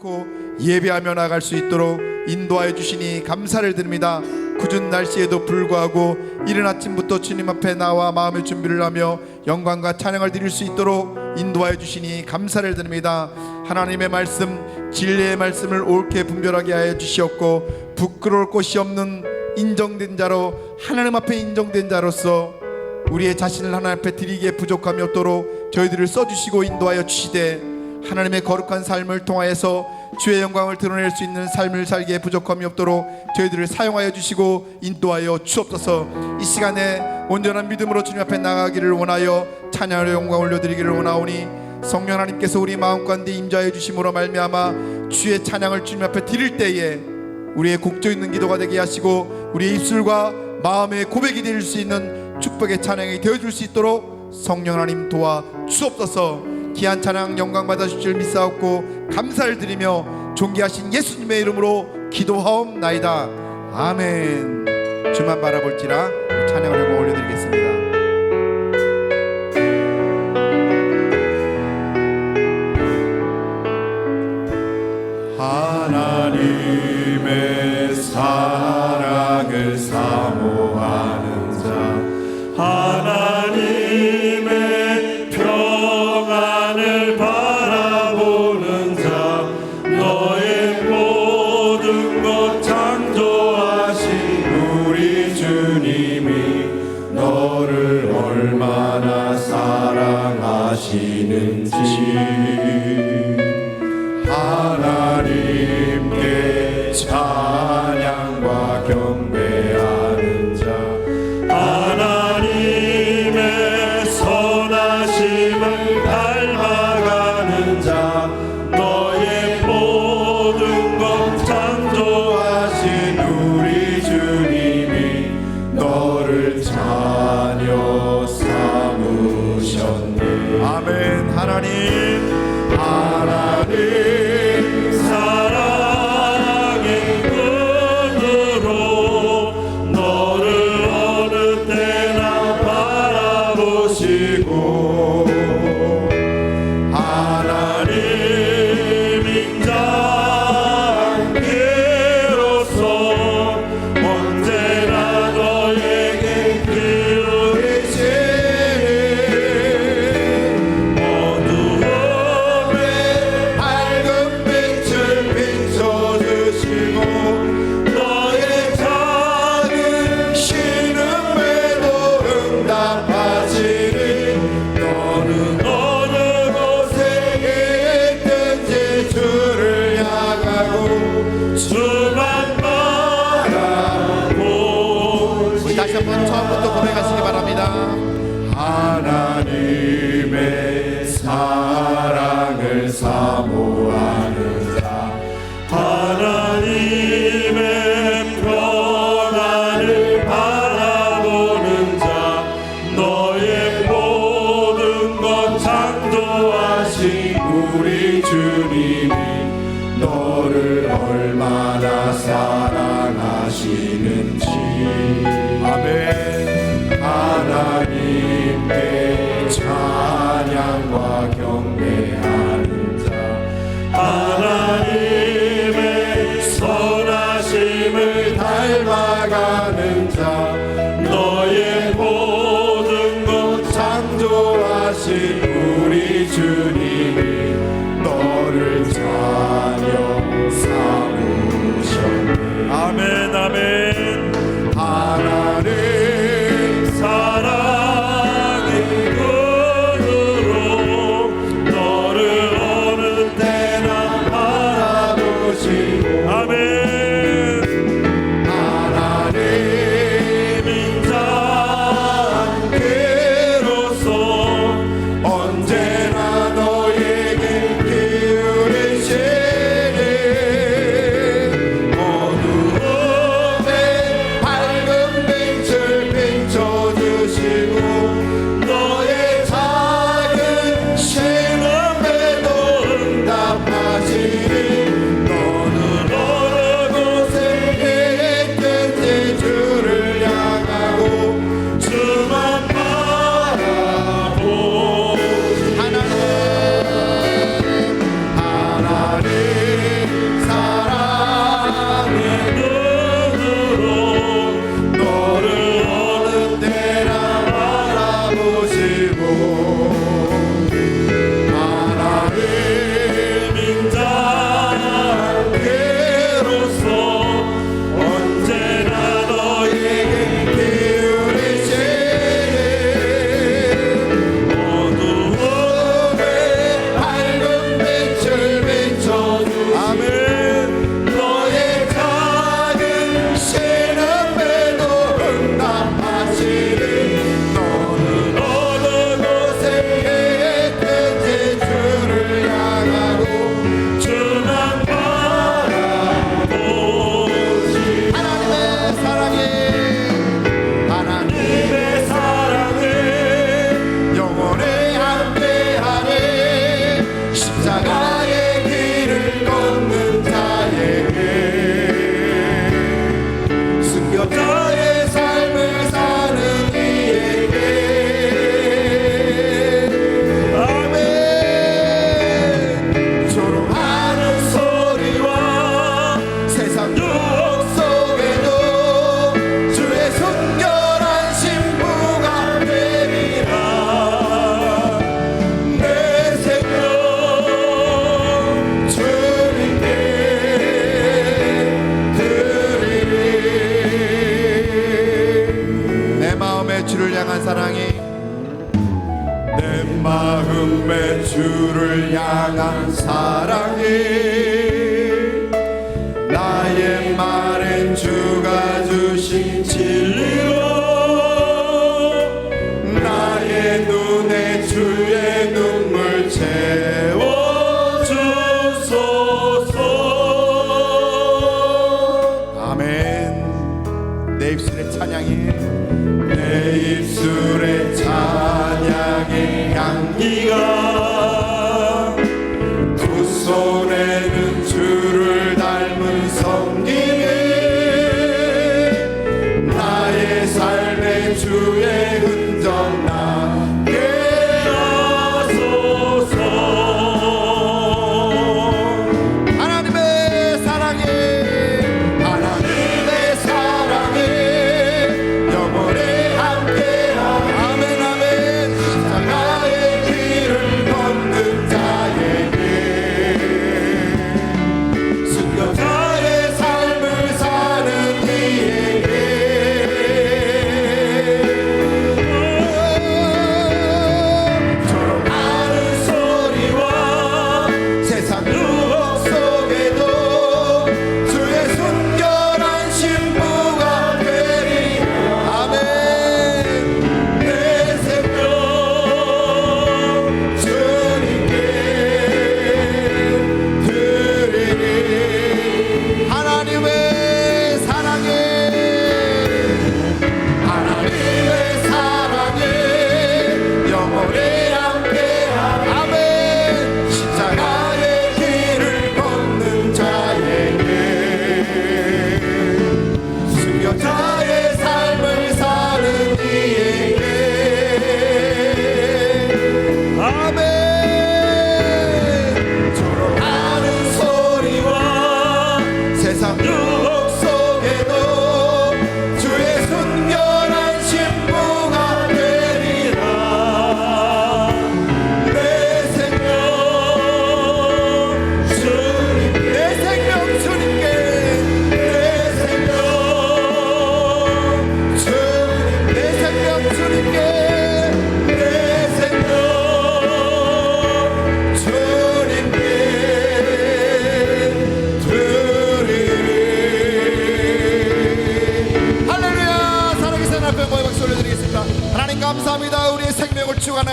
놓고 예배하며 나갈 수 있도록 인도하여 주시니 감사를 드립니다. 궂은 날씨에도 불구하고 이른 아침부터 주님 앞에 나와 마음의 준비를 하며 영광과 찬양을 드릴 수 있도록 인도하여 주시니 감사를 드립니다. 하나님의 말씀, 진리의 말씀을 옳게 분별하게 하여 주시옵고 부끄러울 곳이 없는 인정된 자로, 하나님 앞에 인정된 자로서 우리의 자신을 하나님 앞에 드리기에 부족함이 없도록 저희들을 써주시고 인도하여 주시되, 하나님의 거룩한 삶을 통하여서 주의 영광을 드러낼 수 있는 삶을 살기에 부족함이 없도록 저희들을 사용하여 주시고 인도하여 주옵소서. 이 시간에 온전한 믿음으로 주님 앞에 나가기를 원하여 찬양으로 영광을 올려드리기를 원하오니, 성령 하나님께서 우리 마음 가운데 임재하여 주심으로 말미암아 주의 찬양을 주님 앞에 드릴 때에 우리의 곡조 있는 기도가 되게 하시고 우리의 입술과 마음의 고백이 될 수 있는 축복의 찬양이 되어줄 수 있도록 성령 하나님 도와 주옵소서. 귀한 찬양 영광 받아 주실 믿사옵고 감사를 드리며 존귀하신 예수님의 이름으로 기도하옵나이다. 아멘. 주만 바라볼지라. 찬양을 영광 올려드리겠습니다. 하나님의 사랑을 사모하는 자, 하나님의 평안을 바라보는 자, 너의 모든 것 창조하신 우리 주님이 너를 얼마나 사랑하시는지 하나님께 찬양과 경배하는 자, 하나님의 선하심을 닮아가는 자, 너의 모든 것 창조하신 우리 주님이 너를 자녀 삼으셨네. 아멘. 하나님 사랑의 끈으로 너를 어느 때나 바라보시고, 하나님 인자께로서 언제나 너에게 기울이시니 너의 작은 신음에도 응답하시니 너는 어느 곳에 있든지 주를 향하고 주만 바라보시니. 우리 다시 한번 처음부터 고백하시기 바랍니다. 하나님의 사랑을 사모하는 자, 하나님의 평안을 바라보는 자, 너의 모든 것 창조하신 우리 주님이 너를 얼마나 사랑하시는지. 아멘. 하나님께 찬양과 경배하는 자,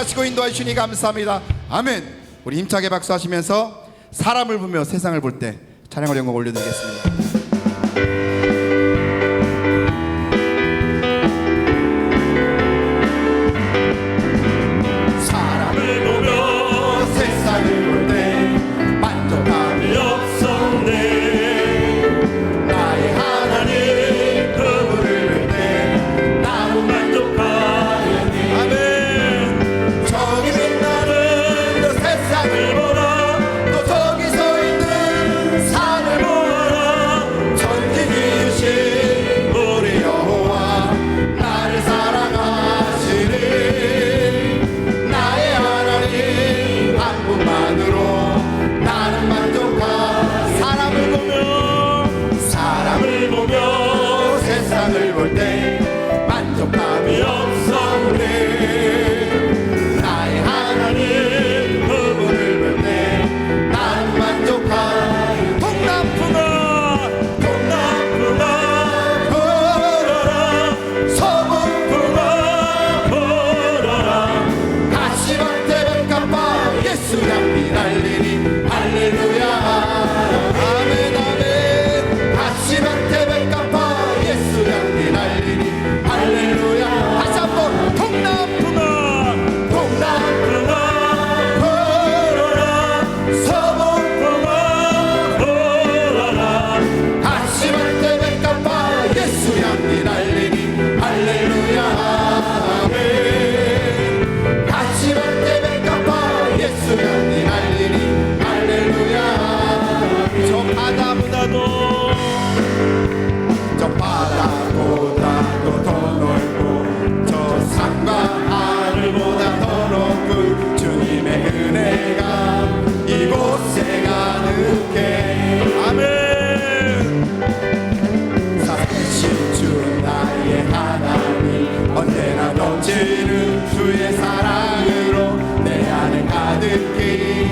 역사하시고 인도해 주시니 감사합니다. 아멘. 우리 힘차게 박수하시면서 사람을 보며 세상을 볼 때 찬양을 영광 올려드리겠습니다. 주의 사랑으로 내 안에 가득히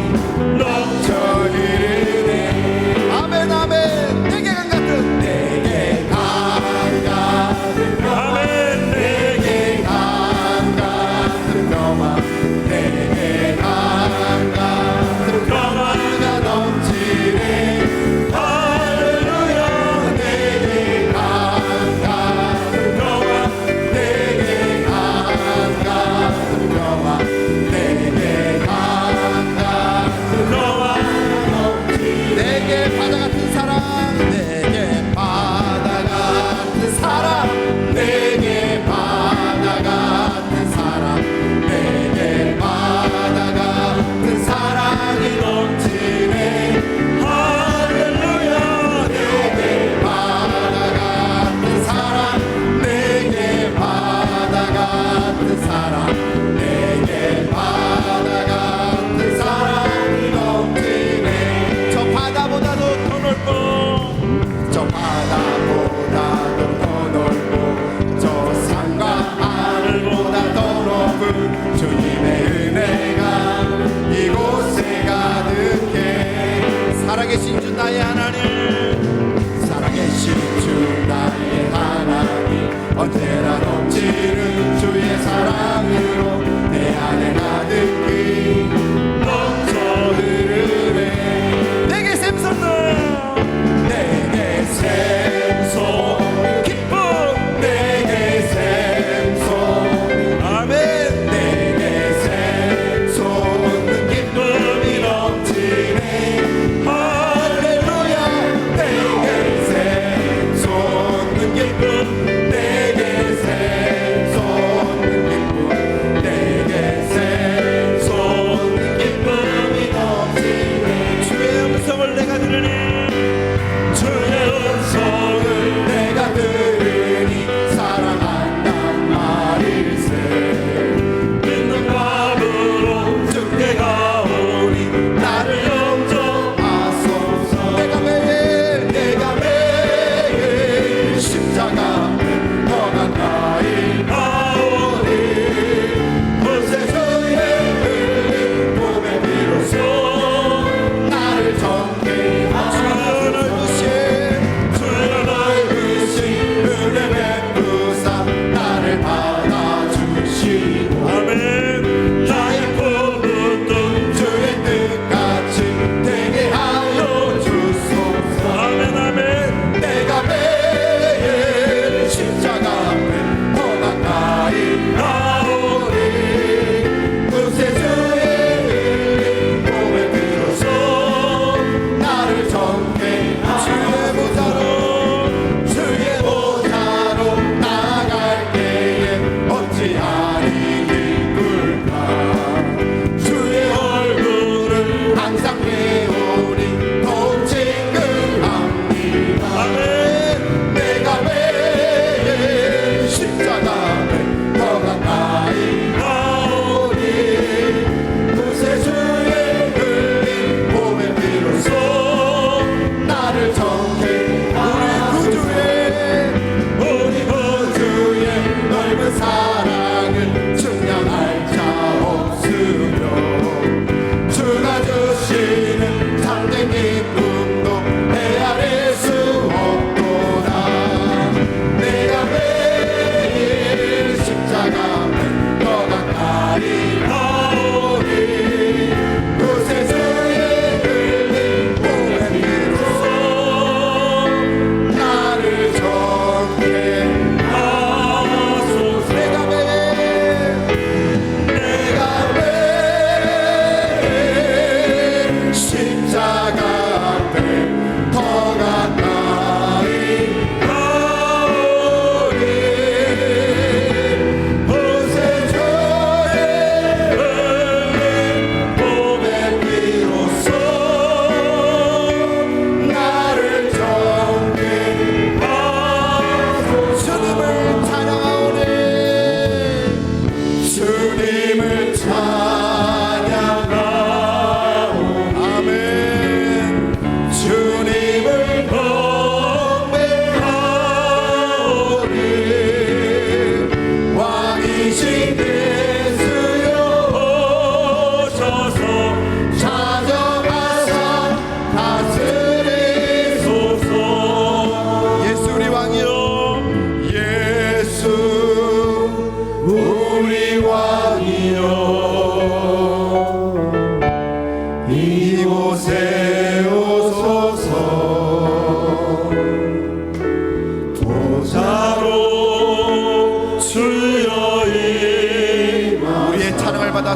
넘쳐 흐르네. 아멘 아멘. 내게 강 같은 내게 강 같은 아멘. 내게 강 같은 평화 내게 강 같은 평화가 넘치네. 할렐루야. 내게 강 같은 평화 내게 강 같은 평화 내게 강 같은 평화 넘치네. 내게 바다 같은 사랑 내게 바다 같은 사랑 내게 바다 같은 사랑 내게 바다 같은 사랑이 넘치네. 할렐루야. 내게 바다 같은 사랑 내게 바다 같은 사랑 내게 바다 같은 사랑이 넘치네. 저 바다보다도 더 넓고 저 바다보다도 더 넓고 저 산과 하늘보다 더 높은 주님의 은혜가 이곳에 가득해. 살아계신 주 나의 하나님 살아계신 주 나의 하나님 언제나 넘치는 주의 사랑으로 내 안에 가득히 넘쳐 흐르네. 내게 샘솟는 내게 샘솟 기쁨 내게 샘솟 아멘. 내게 샘솟는 기쁨이 넘치네. 할렐루야. 내게 샘솟는 기쁨 내게 샘솟는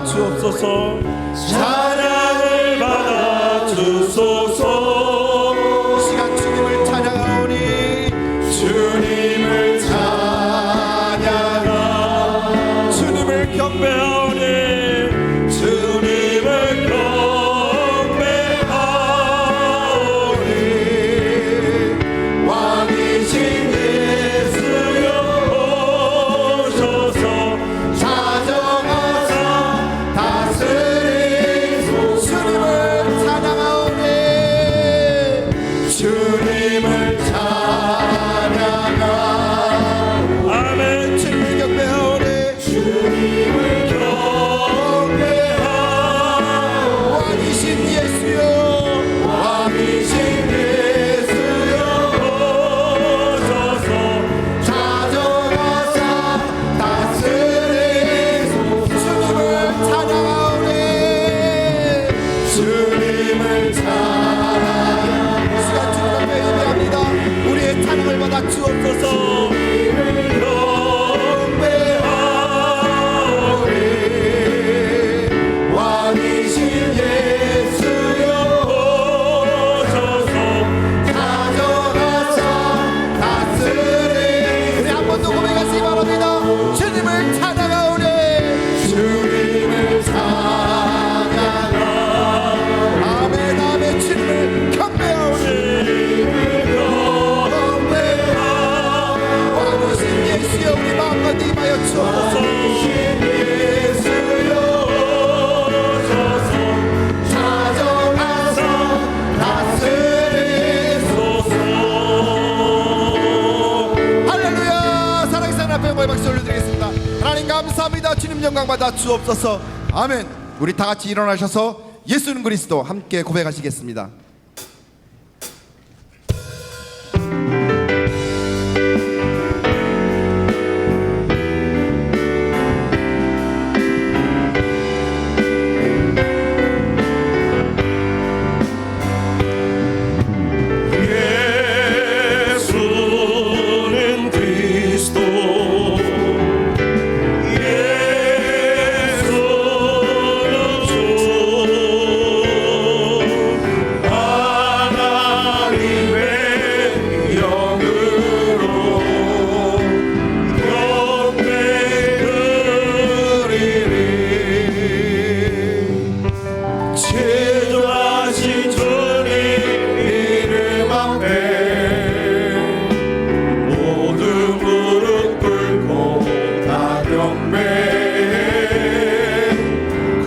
받아 주옵소서. 찬양을 받아 주소서. 이 시간 주님을 찬양하오니 주님을 찬양하 주님을 경배하오니 주님을 경배하오니 왕이신 예수여 오셔서 다정하사 다스리소서. 주님을 찬양하오니 주님을 찬양하 아멘. 주님을 경배하오니 주님을 경배하오니 왕이신 예수여 왕이신 예수여 오셔서 다정하사 다스리소서. 주님을 찬양하오니 주님을 찬양하 시간 주님 앞에 예배합니다. 우리의 찬양을 받아 주옵소서. 경배하오니 왕이신 예수여 오셔서 다정하사 다스리. 우리 한 번 더 고백하시기 바랍니다. 주님을 찬양하오니 주님을 찬양하 아멘 아멘. 주님을 경배하오니 왕이신 예수여 우리 마음과 임하여 주옵소서. 예수여 오셔서 다정하사 다스리소서. 할렐루야. 사랑의 하나님 앞에 영광의 박수 올려드리겠습니다. 하나님 감사합니다. 주님 영광 받아 주옵소서. 아멘. 우리 다 같이 일어나셔서 예수는 그리스도 함께 고백하시겠습니다. 예수는 그리스도 예수는 주 하나님의 영으로 경배드리리. 제도하신 주님 이름 앞에 모두 무릎 꿇고 다 경배해.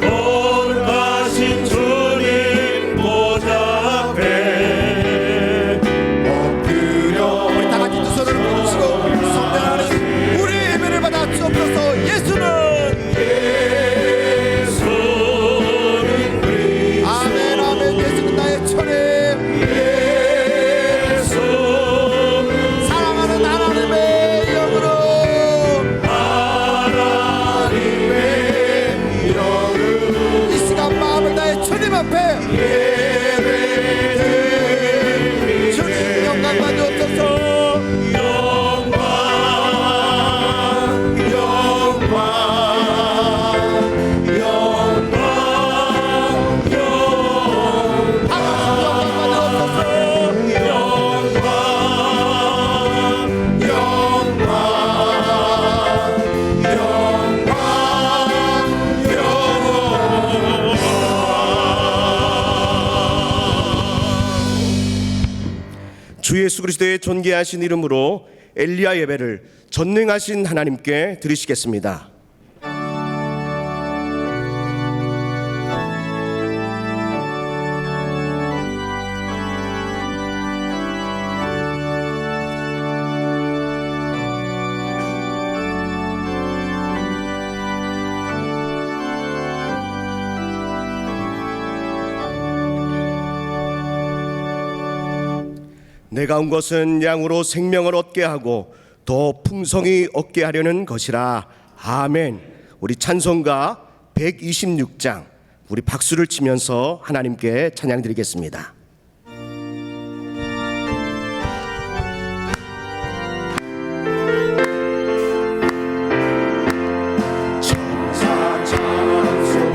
거룩하신 주님 보좌 앞에 엎드려 우리 다 같이 두 손을 붙이고 성령 하나님 우리 예배를 받아 주옵소서. 예수는 예수는 그리스도 아멘 아멘. 예수는 나의 천에 예수 사랑하는 하나님의 영으로 하나님의 영으로 이 시간 마음을 다해 주님 앞에 예배드리리. 주님 영광 받으옵소서. 영광 영광 영광 하나님 영광 받으옵소서. 주 예수 그리스도의 존귀하신 이름으로 엘리야 예배를 전능하신 하나님께 드리시겠습니다. 내가 온 것은 양으로 생명을 얻게 하고 더 풍성히 얻게 하려는 것이라. 아멘. 우리 찬송가 126장 우리 박수를 치면서 하나님께 찬양 드리겠습니다. 천사 찬송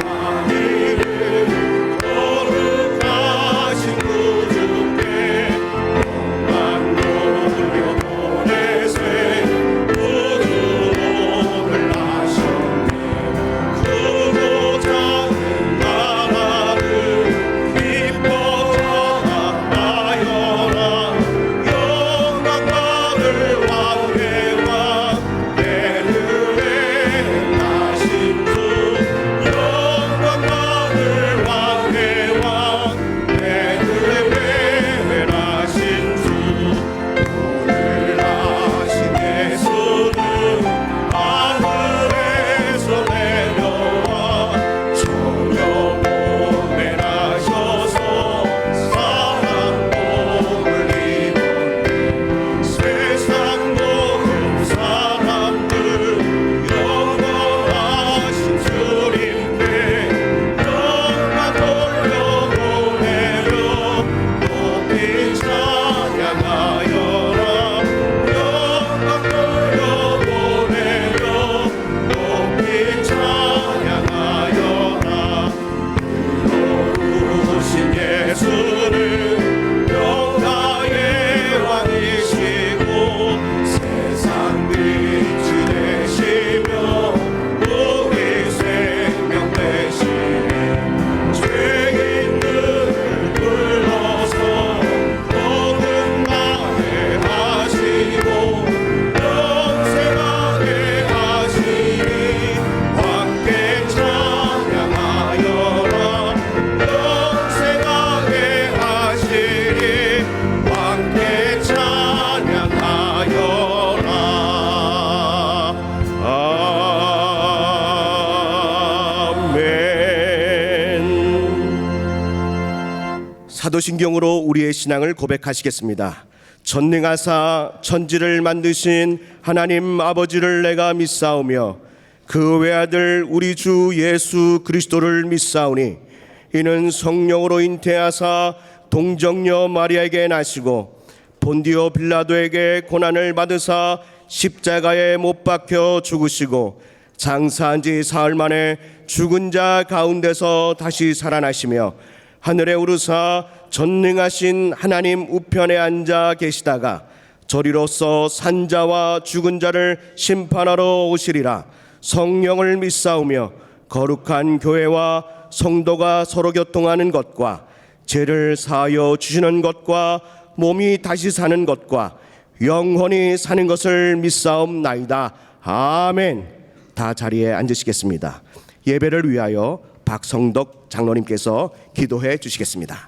사도신경으로 우리의 신앙을 고백하시겠습니다. 전능하사 천지를 만드신 하나님 아버지를 내가 믿사오며 그 외아들 우리 주 예수 그리스도를 믿사오니 이는 성령으로 잉태하사 동정녀 마리아에게 나시고 본디오 빌라도에게 고난을 받으사 십자가에 못 박혀 죽으시고 장사한 지 사흘 만에 죽은 자 가운데서 다시 살아나시며 하늘에 오르사 전능하신 하나님 우편에 앉아 계시다가 저리로서 산자와 죽은 자를 심판하러 오시리라. 성령을 믿사오며 거룩한 교회와 성도가 서로 교통하는 것과 죄를 사하여 주시는 것과 몸이 다시 사는 것과 영원히 사는 것을 믿사옵나이다. 아멘. 다 자리에 앉으시겠습니다. 예배를 위하여 박성덕 장로님께서 기도해 주시겠습니다.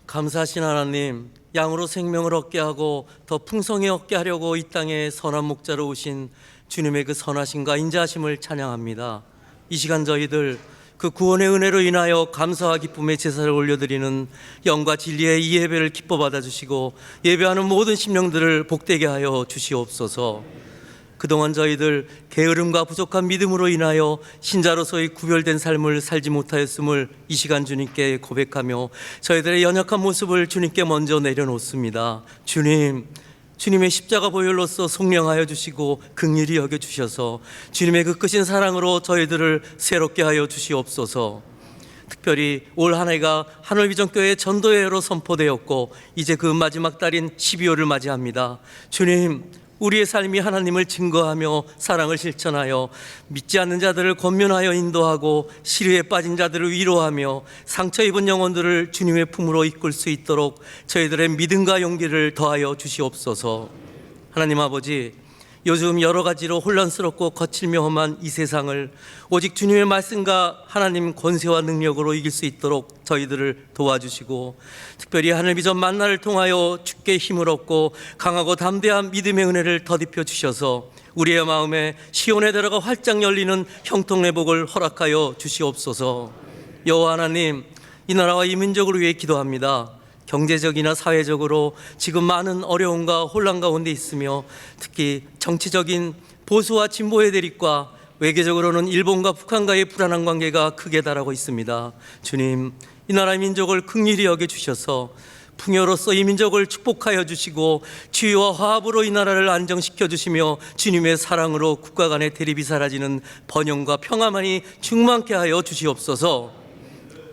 감사하신 하나님, 양으로 생명을 얻게 하고 더 풍성히 얻게 하려고 이 땅에 선한 목자로 오신 주님의 그 선하심과 인자하심을 찬양합니다. 이 시간 저희들 그 구원의 은혜로 인하여 감사와 기쁨의 제사를 올려드리는 영과 진리의 이 예배를 기뻐 받아주시고 예배하는 모든 심령들을 복되게 하여 주시옵소서. 그동안 저희들 게으름과 부족한 믿음으로 인하여 신자로서의 구별된 삶을 살지 못하였음을 이 시간 주님께 고백하며 저희들의 연약한 모습을 주님께 먼저 내려놓습니다. 주님의 십자가 보혈로서 속량하여 주시고 긍휼히 여겨 주셔서 주님의 그 크신 사랑으로 저희들을 새롭게 하여 주시옵소서. 특별히 올 한 해가 하늘비전교회 전도회로 선포되었고 이제 그 마지막 달인 12월을 맞이합니다. 주님, 우리의 삶이 하나님을 증거하며 사랑을 실천하여 믿지 않는 자들을 권면하여 인도하고 시류에 빠진 자들을 위로하며 상처 입은 영혼들을 주님의 품으로 이끌 수 있도록 저희들의 믿음과 용기를 더하여 주시옵소서. 하나님 아버지, 요즘 여러 가지로 혼란스럽고 거칠며 험한 이 세상을 오직 주님의 말씀과 하나님 권세와 능력으로 이길 수 있도록 저희들을 도와주시고 특별히 하늘비전 만나를 통하여 주께 힘을 얻고 강하고 담대한 믿음의 은혜를 더딥혀 주셔서 우리의 마음에 시온의 대로가 활짝 열리는 형통회복을 허락하여 주시옵소서. 여호와 하나님, 이 나라와 이 민족을 위해 기도합니다. 경제적이나 사회적으로 지금 많은 어려움과 혼란 가운데 있으며 특히 정치적인 보수와 진보의 대립과 외교적으로는 일본과 북한과의 불안한 관계가 크게 달하고 있습니다. 주님, 이 나라의 민족을 긍휼히 여겨주셔서 풍요로서 이 민족을 축복하여 주시고 치유와 화합으로 이 나라를 안정시켜 주시며 주님의 사랑으로 국가 간의 대립이 사라지는 번영과 평화만이 충만케 하여 주시옵소서.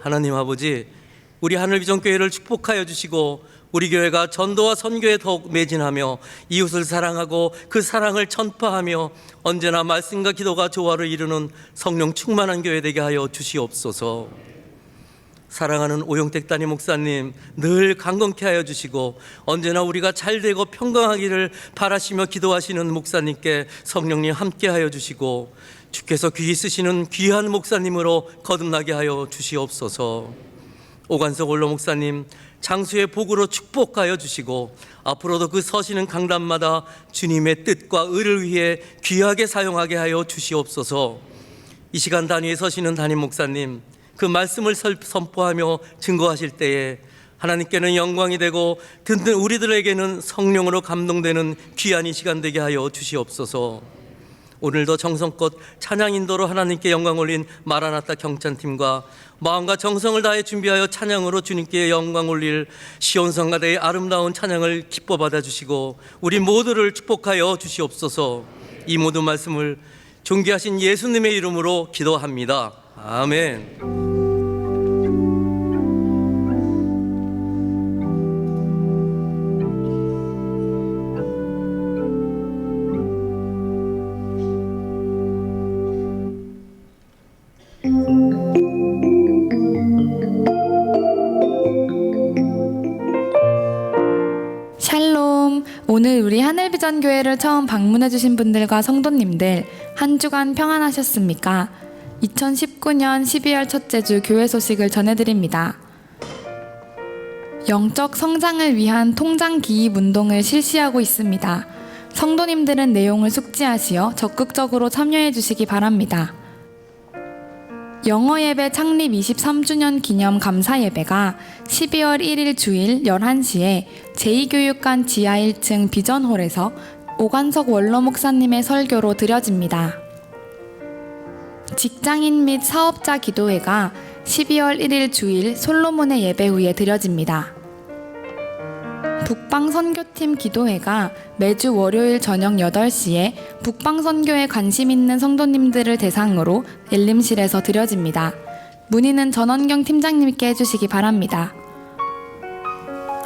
하나님 아버지, 우리 하늘비전교회를 축복하여 주시고 우리 교회가 전도와 선교에 더욱 매진하며 이웃을 사랑하고 그 사랑을 전파하며 언제나 말씀과 기도가 조화를 이루는 성령 충만한 교회 되게 하여 주시옵소서. 사랑하는 오용택 담임 목사님, 늘 강건케 하여 주시고 언제나 우리가 잘되고 평강하기를 바라시며 기도하시는 목사님께 성령님 함께 하여 주시고 주께서 귀히 쓰시는 귀한 목사님으로 거듭나게 하여 주시옵소서. 오관석 원로 목사님, 장수의 복으로 축복하여 주시고 앞으로도 그 서시는 강단마다 주님의 뜻과 의를 위해 귀하게 사용하게 하여 주시옵소서. 이 시간 단위에 서시는 담임 목사님, 그 말씀을 선포하며 증거하실 때에 하나님께는 영광이 되고 듣는 우리들에게는 성령으로 감동되는 귀한 이 시간 되게 하여 주시옵소서. 오늘도 정성껏 찬양 인도로 하나님께 영광 올린 마라나타 경찬팀과 마음과 정성을 다해 준비하여 찬양으로 주님께 영광 올릴 시온성가대의 아름다운 찬양을 기뻐 받아주시고 우리 모두를 축복하여 주시옵소서. 이 모든 말씀을 존귀하신 예수님의 이름으로 기도합니다. 아멘. 샬롬. 오늘 우리 하늘비전교회를 처음 방문해주신 분들과 성도님들 한 주간 평안하셨습니까? 2019년 12월 첫째 주 교회 소식을 전해드립니다. 영적 성장을 위한 통장 기입 운동을 실시하고 있습니다. 성도님들은 내용을 숙지하시어 적극적으로 참여해 주시기 바랍니다. 영어예배 창립 23주년 기념 감사예배가 12월 1일 주일 11시에 제2교육관 지하 1층 비전홀에서 오관석 원로 목사님의 설교로 드려집니다. 직장인 및 사업자 기도회가 12월 1일 주일 솔로몬의 예배 후에 드려집니다. 북방선교팀 기도회가 매주 월요일 저녁 8시에 북방선교에 관심 있는 성도님들을 대상으로 엘림실에서 드려집니다. 문의는 전원경 팀장님께 해주시기 바랍니다.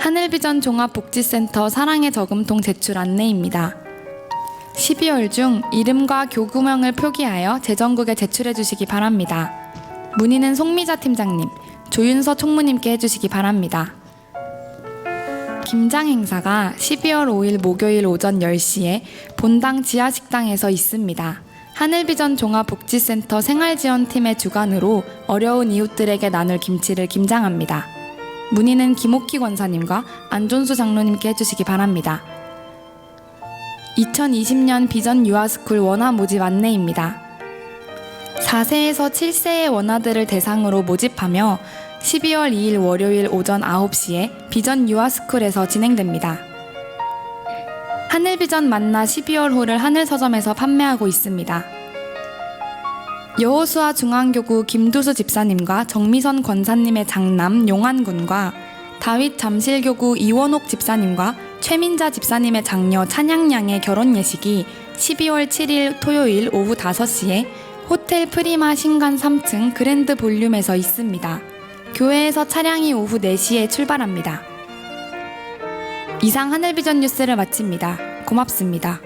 하늘비전 종합복지센터 사랑의 저금통 제출 안내입니다. 12월 중 이름과 교구명을 표기하여 재정국에 제출해 주시기 바랍니다. 문의는 송미자 팀장님, 조윤서 총무님께 해주시기 바랍니다. 김장 행사가 12월 5일 목요일 오전 10시에 본당 지하식당에서 있습니다. 하늘비전 종합복지센터 생활지원팀의 주관으로 어려운 이웃들에게 나눌 김치를 김장합니다. 문의는 김옥희 권사님과 안존수 장로님께 해주시기 바랍니다. 2020년 비전 유아스쿨 원화 모집 안내입니다. 4세에서 7세의 원아들을 대상으로 모집하며 12월 2일 월요일 오전 9시에 비전 유아스쿨에서 진행됩니다. 하늘비전 만나 12월호를 하늘서점에서 판매하고 있습니다. 여호수아 중앙교구 김두수 집사님과 정미선 권사님의 장남 용환군과 다윗 잠실교구 이원옥 집사님과 최민자 집사님의 장녀 찬양양의 결혼 예식이 12월 7일 토요일 오후 5시에 호텔 프리마 신관 3층 그랜드 볼륨에서 있습니다. 교회에서 차량이 오후 4시에 출발합니다. 이상 하늘비전 뉴스를 마칩니다. 고맙습니다.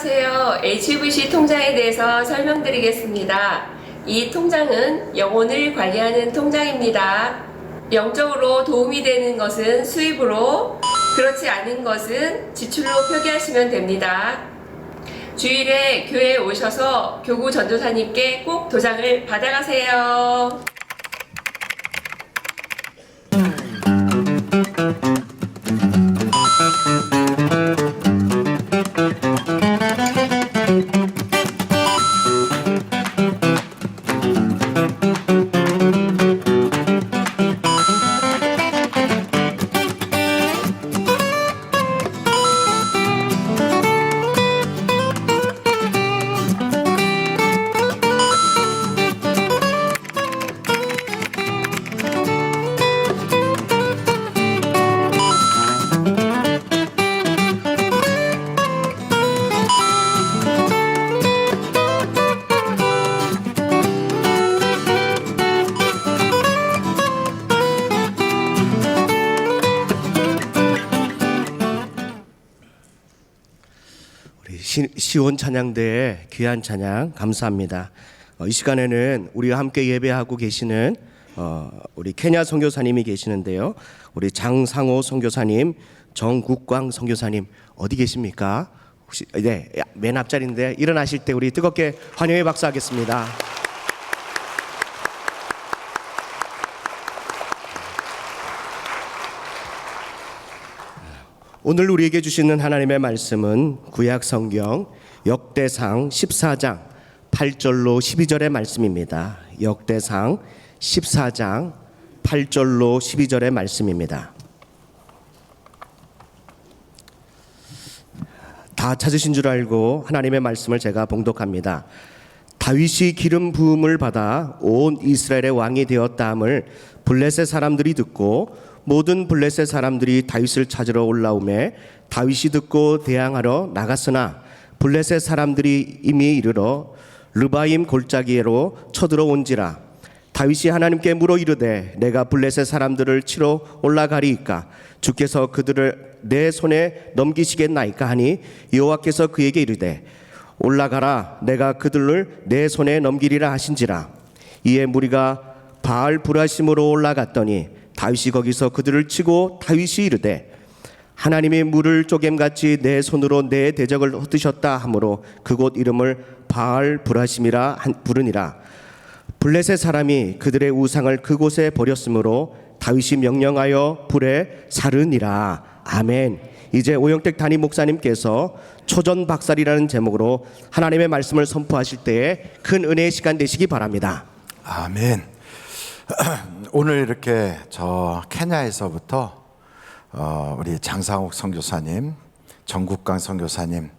안녕하세요. HVC 통장에 대해서 설명드리겠습니다. 이 통장은 영혼을 관리하는 통장입니다. 영적으로 도움이 되는 것은 수입으로, 그렇지 않은 것은 지출로 표기하시면 됩니다. 주일에 교회에 오셔서 교구 전도사님께 꼭 도장을 받아가세요. 시온 찬양대의 귀한 찬양 감사합니다. 이 시간에는 우리와 함께 예배하고 계시는 우리 케냐 선교사님이 계시는데요. 우리 장상호 선교사님, 정국광 선교사님 어디 계십니까? 혹시 네, 맨 앞자리인데 일어나실 때 우리 뜨겁게 환영의 박수하겠습니다. 오늘 우리에게 주시는 하나님의 말씀은 구약 성경 역대상 14장 8절로 12절의 말씀입니다. 역대상 14장 8절로 12절의 말씀입니다. 다 찾으신 줄 알고 하나님의 말씀을 제가 봉독합니다. 다윗이 기름 부음을 받아 온 이스라엘의 왕이 되었다함을 블레셋 사람들이 듣고 모든 블레셋 사람들이 다윗을 찾으러 올라오매 다윗이 듣고 대항하러 나갔으나 블레셋 사람들이 이미 이르러 르바임 골짜기로 쳐들어온지라. 다윗이 하나님께 물어 이르되 내가 블레셋 사람들을 치러 올라가리이까 주께서 그들을 내 손에 넘기시겠나이까 하니 여호와께서 그에게 이르되 올라가라 내가 그들을 내 손에 넘기리라 하신지라. 이에 무리가 바알 브라심으로 올라갔더니 다윗이 거기서 그들을 치고 다윗이 이르되 하나님이 물을 쪼개같이 내 손으로 내 대적을 흩으셨다 하므로 그곳 이름을 바알 브라심이라 부르니라. 블레셋 사람이 그들의 우상을 그곳에 버렸으므로 다윗이 명령하여 불에 사르니라. 아멘. 이제 오영택 담임 목사님께서 초전박살이라는 제목으로 하나님의 말씀을 선포하실 때에 큰 은혜의 시간 되시기 바랍니다. 아멘. 오늘 이렇게 저 케냐에서부터 우리 장상욱 선교사님, 정국강 선교사님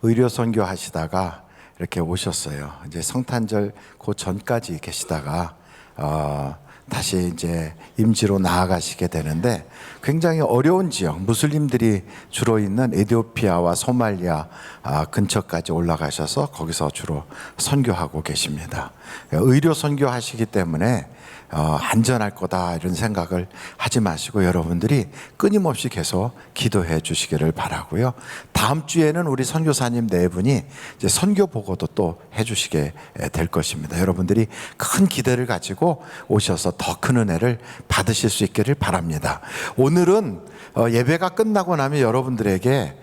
의료 선교 하시다가 이렇게 오셨어요. 이제 성탄절 그 전까지 계시다가 다시 이제 임지로 나아가시게 되는데 굉장히 어려운 지역, 무슬림들이 주로 있는 에티오피아와 소말리아 근처까지 올라가셔서 거기서 주로 선교하고 계십니다. 의료 선교하시기 때문에 안전할 거다 이런 생각을 하지 마시고 여러분들이 끊임없이 계속 기도해 주시기를 바라고요. 다음 주에는 우리 선교사님 네 분이 이제 선교 보고도 또 해주시게 될 것입니다. 여러분들이 큰 기대를 가지고 오셔서 더 큰 은혜를 받으실 수 있기를 바랍니다. 오늘은 예배가 끝나고 나면 여러분들에게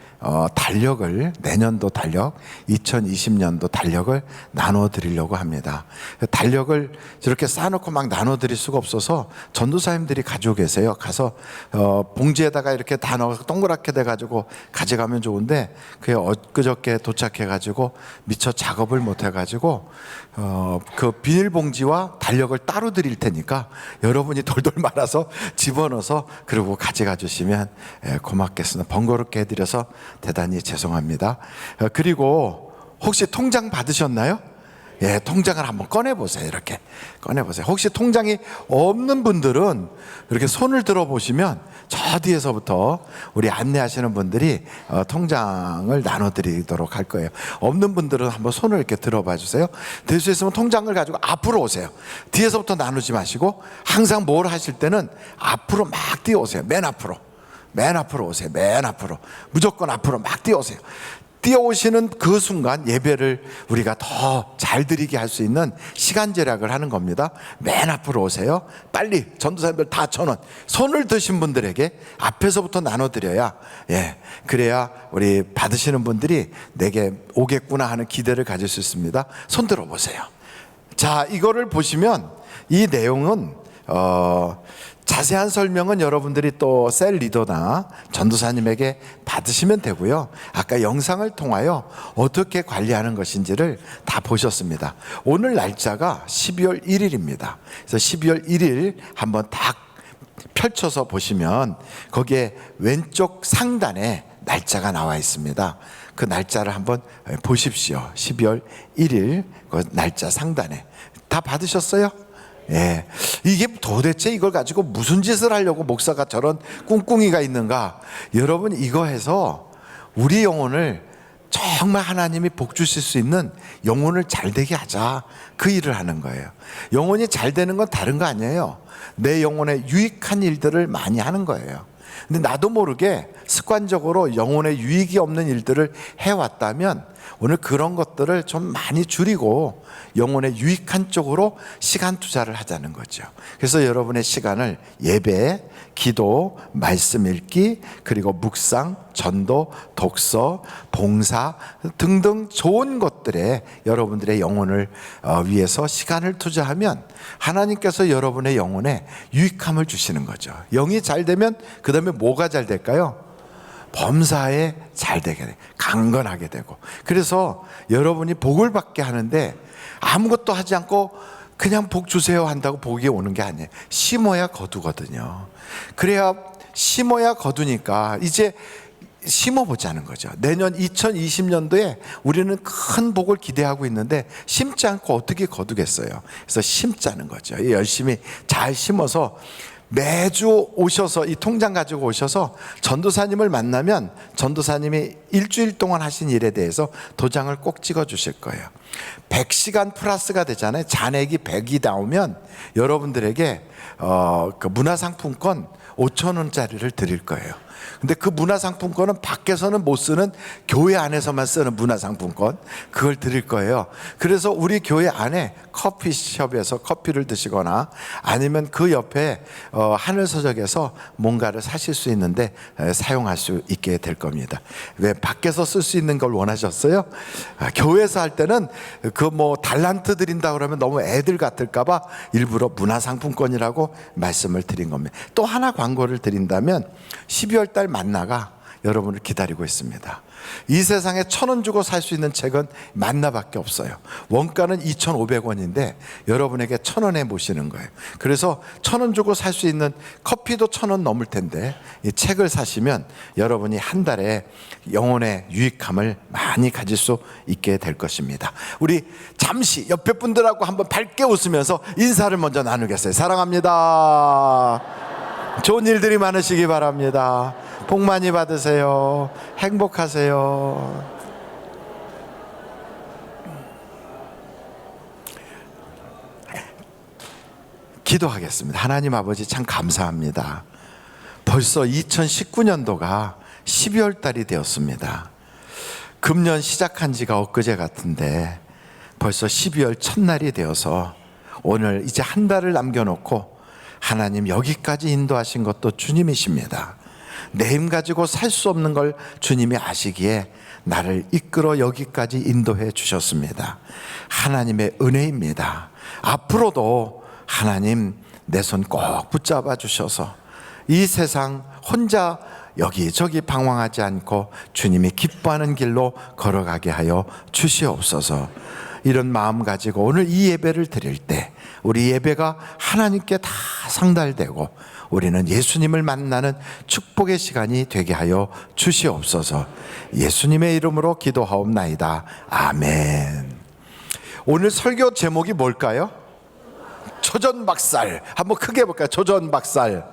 달력을, 내년도 달력, 2020년도 달력을 나눠 드리려고 합니다. 달력을 저렇게 쌓아놓고 막 나눠 드릴 수가 없어서 전도사님들이 가지고 계세요. 가서 봉지에다가 이렇게 다 넣어서 동그랗게 돼가지고 가져가면 좋은데 그게 엊그저께 도착해가지고 미처 작업을 못해가지고 그 비닐봉지와 달력을 따로 드릴 테니까 여러분이 돌돌 말아서 집어넣어서 그리고 가져가 주시면 고맙겠습니다. 번거롭게 해드려서 대단히 죄송합니다. 그리고 혹시 통장 받으셨나요? 예, 통장을 한번 꺼내보세요. 이렇게 꺼내보세요. 혹시 통장이 없는 분들은 이렇게 손을 들어보시면 저 뒤에서부터 우리 안내하시는 분들이 통장을 나눠드리도록 할 거예요. 없는 분들은 한번 손을 이렇게 들어봐 주세요. 될 수 있으면 통장을 가지고 앞으로 오세요. 뒤에서부터 나누지 마시고 항상 뭘 하실 때는 앞으로 막 뛰어오세요. 맨 앞으로 오세요. 맨 앞으로 무조건 앞으로 막 뛰어오세요. 뛰어오시는 그 순간 예배를 우리가 더 잘 드리게 할 수 있는 시간 절약을 하는 겁니다. 맨 앞으로 오세요. 빨리 전도사님들 다 1,000원. 손을 드신 분들에게 앞에서부터 나눠드려야, 그래야 우리 받으시는 분들이 내게 오겠구나 하는 기대를 가질 수 있습니다. 손 들어보세요. 자, 이거를 보시면 이 내용은 자세한 설명은 여러분들이 또 셀 리더나 전도사님에게 받으시면 되고요. 아까 영상을 통하여 어떻게 관리하는 것인지를 다 보셨습니다. 오늘 날짜가 12월 1일입니다. 그래서 12월 1일 한번 딱 펼쳐서 보시면 거기에 왼쪽 상단에 날짜가 나와 있습니다. 그 날짜를 한번 보십시오. 12월 1일 그 날짜 상단에. 다 받으셨어요? 예, 이게 도대체 이걸 가지고 무슨 짓을 하려고 목사가 저런 꿍꿍이가 있는가? 여러분, 이거 해서 우리 영혼을 정말 하나님이 복 주실 수 있는 영혼을 잘 되게 하자, 그 일을 하는 거예요. 영혼이 잘 되는 건 다른 거 아니에요. 내 영혼에 유익한 일들을 많이 하는 거예요. 근데 나도 모르게 습관적으로 영혼에 유익이 없는 일들을 해왔다면 오늘 그런 것들을 좀 많이 줄이고 영혼에 유익한 쪽으로 시간 투자를 하자는 거죠. 그래서 여러분의 시간을 예배, 기도, 말씀 읽기, 그리고 묵상, 전도, 독서, 봉사 등등 좋은 것들에 여러분들의 영혼을 위해서 시간을 투자하면 하나님께서 여러분의 영혼에 유익함을 주시는 거죠. 영이 잘 되면 그 다음에 뭐가 잘 될까요? 범사에 잘 되게 돼, 강건하게 되고. 그래서 여러분이 복을 받게 하는데 아무것도 하지 않고 그냥 복 주세요 한다고 복이 오는 게 아니에요. 심어야 거두거든요. 그래야 심어야 거두니까 이제 심어보자는 거죠. 내년 2020년도에 우리는 큰 복을 기대하고 있는데 심지 않고 어떻게 거두겠어요. 그래서 심자는 거죠. 열심히 잘 심어서 매주 오셔서 이 통장 가지고 오셔서 전도사님을 만나면 전도사님이 일주일 동안 하신 일에 대해서 도장을 꼭 찍어 주실 거예요. 100시간 플러스가 되잖아요. 잔액이 100이 나오면 여러분들에게 그 문화상품권 5,000원짜리를 드릴 거예요. 근데 그 문화상품권은 밖에서는 못 쓰는 교회 안에서만 쓰는 문화상품권, 그걸 드릴 거예요. 그래서 우리 교회 안에 커피숍에서 커피를 드시거나 아니면 그 옆에 하늘서적에서 뭔가를 사실 수 있는데 사용할 수 있게 될 겁니다. 왜 밖에서 쓸 수 있는 걸 원하셨어요? 교회에서 할 때는 그 뭐 달란트 드린다 그러면 너무 애들 같을까봐 일부러 문화상품권이라고 말씀을 드린 겁니다. 또 하나 광고를 드린다면 12월 달 만나가 여러분을 기다리고 있습니다. 이 세상에 1,000원 주고 살 수 있는 책은 만나밖에 없어요. 원가는 2,500원인데 여러분에게 1,000원에 모시는 거예요. 그래서 1,000원 주고 살 수 있는 커피도 1,000원 넘을 텐데 이 책을 사시면 여러분이 한 달에 영혼의 유익함을 많이 가질 수 있게 될 것입니다. 우리 잠시 옆에 분들하고 한번 밝게 웃으면서 인사를 먼저 나누겠어요. 사랑합니다. 좋은 일들이 많으시기 바랍니다. 복 많이 받으세요. 행복하세요. 기도하겠습니다. 하나님 아버지, 참 감사합니다. 벌써 2019년도가 12월 달이 되었습니다. 금년 시작한 지가 엊그제 같은데 벌써 12월 첫날이 되어서 오늘 이제 한 달을 남겨놓고 하나님 여기까지 인도하신 것도 주님이십니다. 내 힘 가지고 살 수 없는 걸 주님이 아시기에 나를 이끌어 여기까지 인도해 주셨습니다. 하나님의 은혜입니다. 앞으로도 하나님 내 손 꼭 붙잡아 주셔서 이 세상 혼자 여기저기 방황하지 않고 주님이 기뻐하는 길로 걸어가게 하여 주시옵소서. 이런 마음 가지고 오늘 이 예배를 드릴 때 우리 예배가 하나님께 다 상달되고 우리는 예수님을 만나는 축복의 시간이 되게 하여 주시옵소서. 예수님의 이름으로 기도하옵나이다. 아멘. 오늘 설교 제목이 뭘까요? 초전박살. 한번 크게 해볼까요? 초전박살.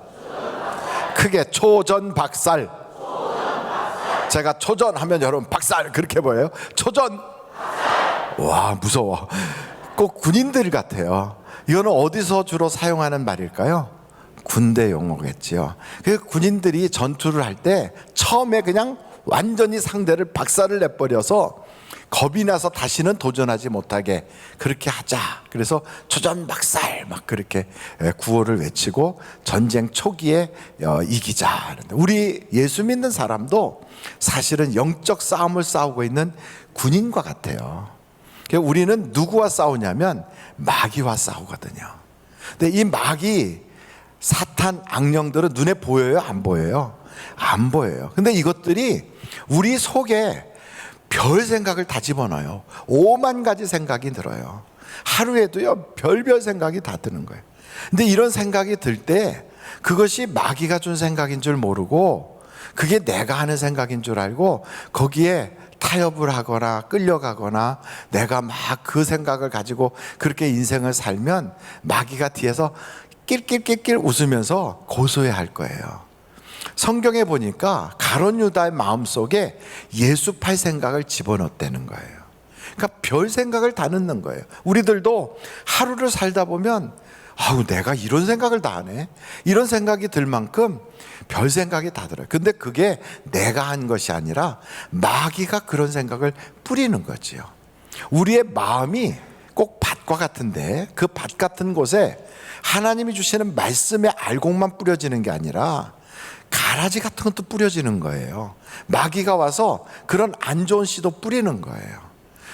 크게 초전박살. 제가 초전하면 여러분 박살 그렇게 보여요? 초전. 와, 무서워. 꼭 군인들 같아요. 이거는 어디서 주로 사용하는 말일까요? 군대 용어겠지요. 그 군인들이 전투를 할 때 처음에 그냥 완전히 상대를 박살을 내버려서 겁이 나서 다시는 도전하지 못하게 그렇게 하자. 그래서 초전박살 막 그렇게 구호를 외치고 전쟁 초기에 이기자. 우리 예수 믿는 사람도 사실은 영적 싸움을 싸우고 있는 군인과 같아요. 우리는 누구와 싸우냐면 마귀와 싸우거든요. 근데 이 마귀, 사탄, 악령들은 눈에 보여요? 안 보여요? 안 보여요. 근데 이것들이 우리 속에 별 생각을 다 집어넣어요. 5만 가지 생각이 들어요. 하루에도요, 별별 생각이 다 드는 거예요. 근데 이런 생각이 들 때 그것이 마귀가 준 생각인 줄 모르고 그게 내가 하는 생각인 줄 알고 거기에 타협을 하거나 끌려가거나 내가 막 그 생각을 가지고 그렇게 인생을 살면 마귀가 뒤에서 낄낄낄낄 웃으면서 고소해할 거예요. 성경에 보니까 가룟 유다의 마음속에 예수팔 생각을 집어넣었다는 거예요. 그러니까 별 생각을 다 넣는 거예요. 우리들도 하루를 살다 보면 아우 내가 이런 생각을 다 하네, 이런 생각이 들 만큼 별 생각이 다 들어요. 근데 그게 내가 한 것이 아니라 마귀가 그런 생각을 뿌리는 거지요. 우리의 마음이 꼭 밭과 같은데 그 밭 같은 곳에 하나님이 주시는 말씀의 알곡만 뿌려지는 게 아니라 가라지 같은 것도 뿌려지는 거예요. 마귀가 와서 그런 안 좋은 씨도 뿌리는 거예요.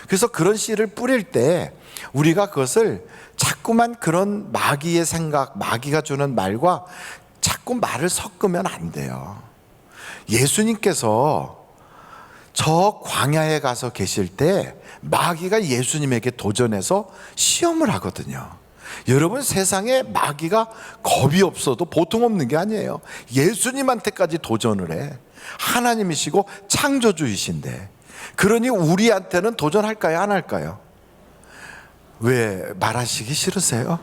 그래서 그런 씨를 뿌릴 때 우리가 그것을 자꾸만 그런 마귀의 생각, 마귀가 주는 말과 자꾸 말을 섞으면 안 돼요. 예수님께서 저 광야에 가서 계실 때 마귀가 예수님에게 도전해서 시험을 하거든요. 여러분, 세상에 마귀가 겁이 없어도 보통 없는 게 아니에요. 예수님한테까지 도전을 해. 하나님이시고 창조주이신데. 그러니 우리한테는 도전할까요? 안 할까요? 왜 말하시기 싫으세요?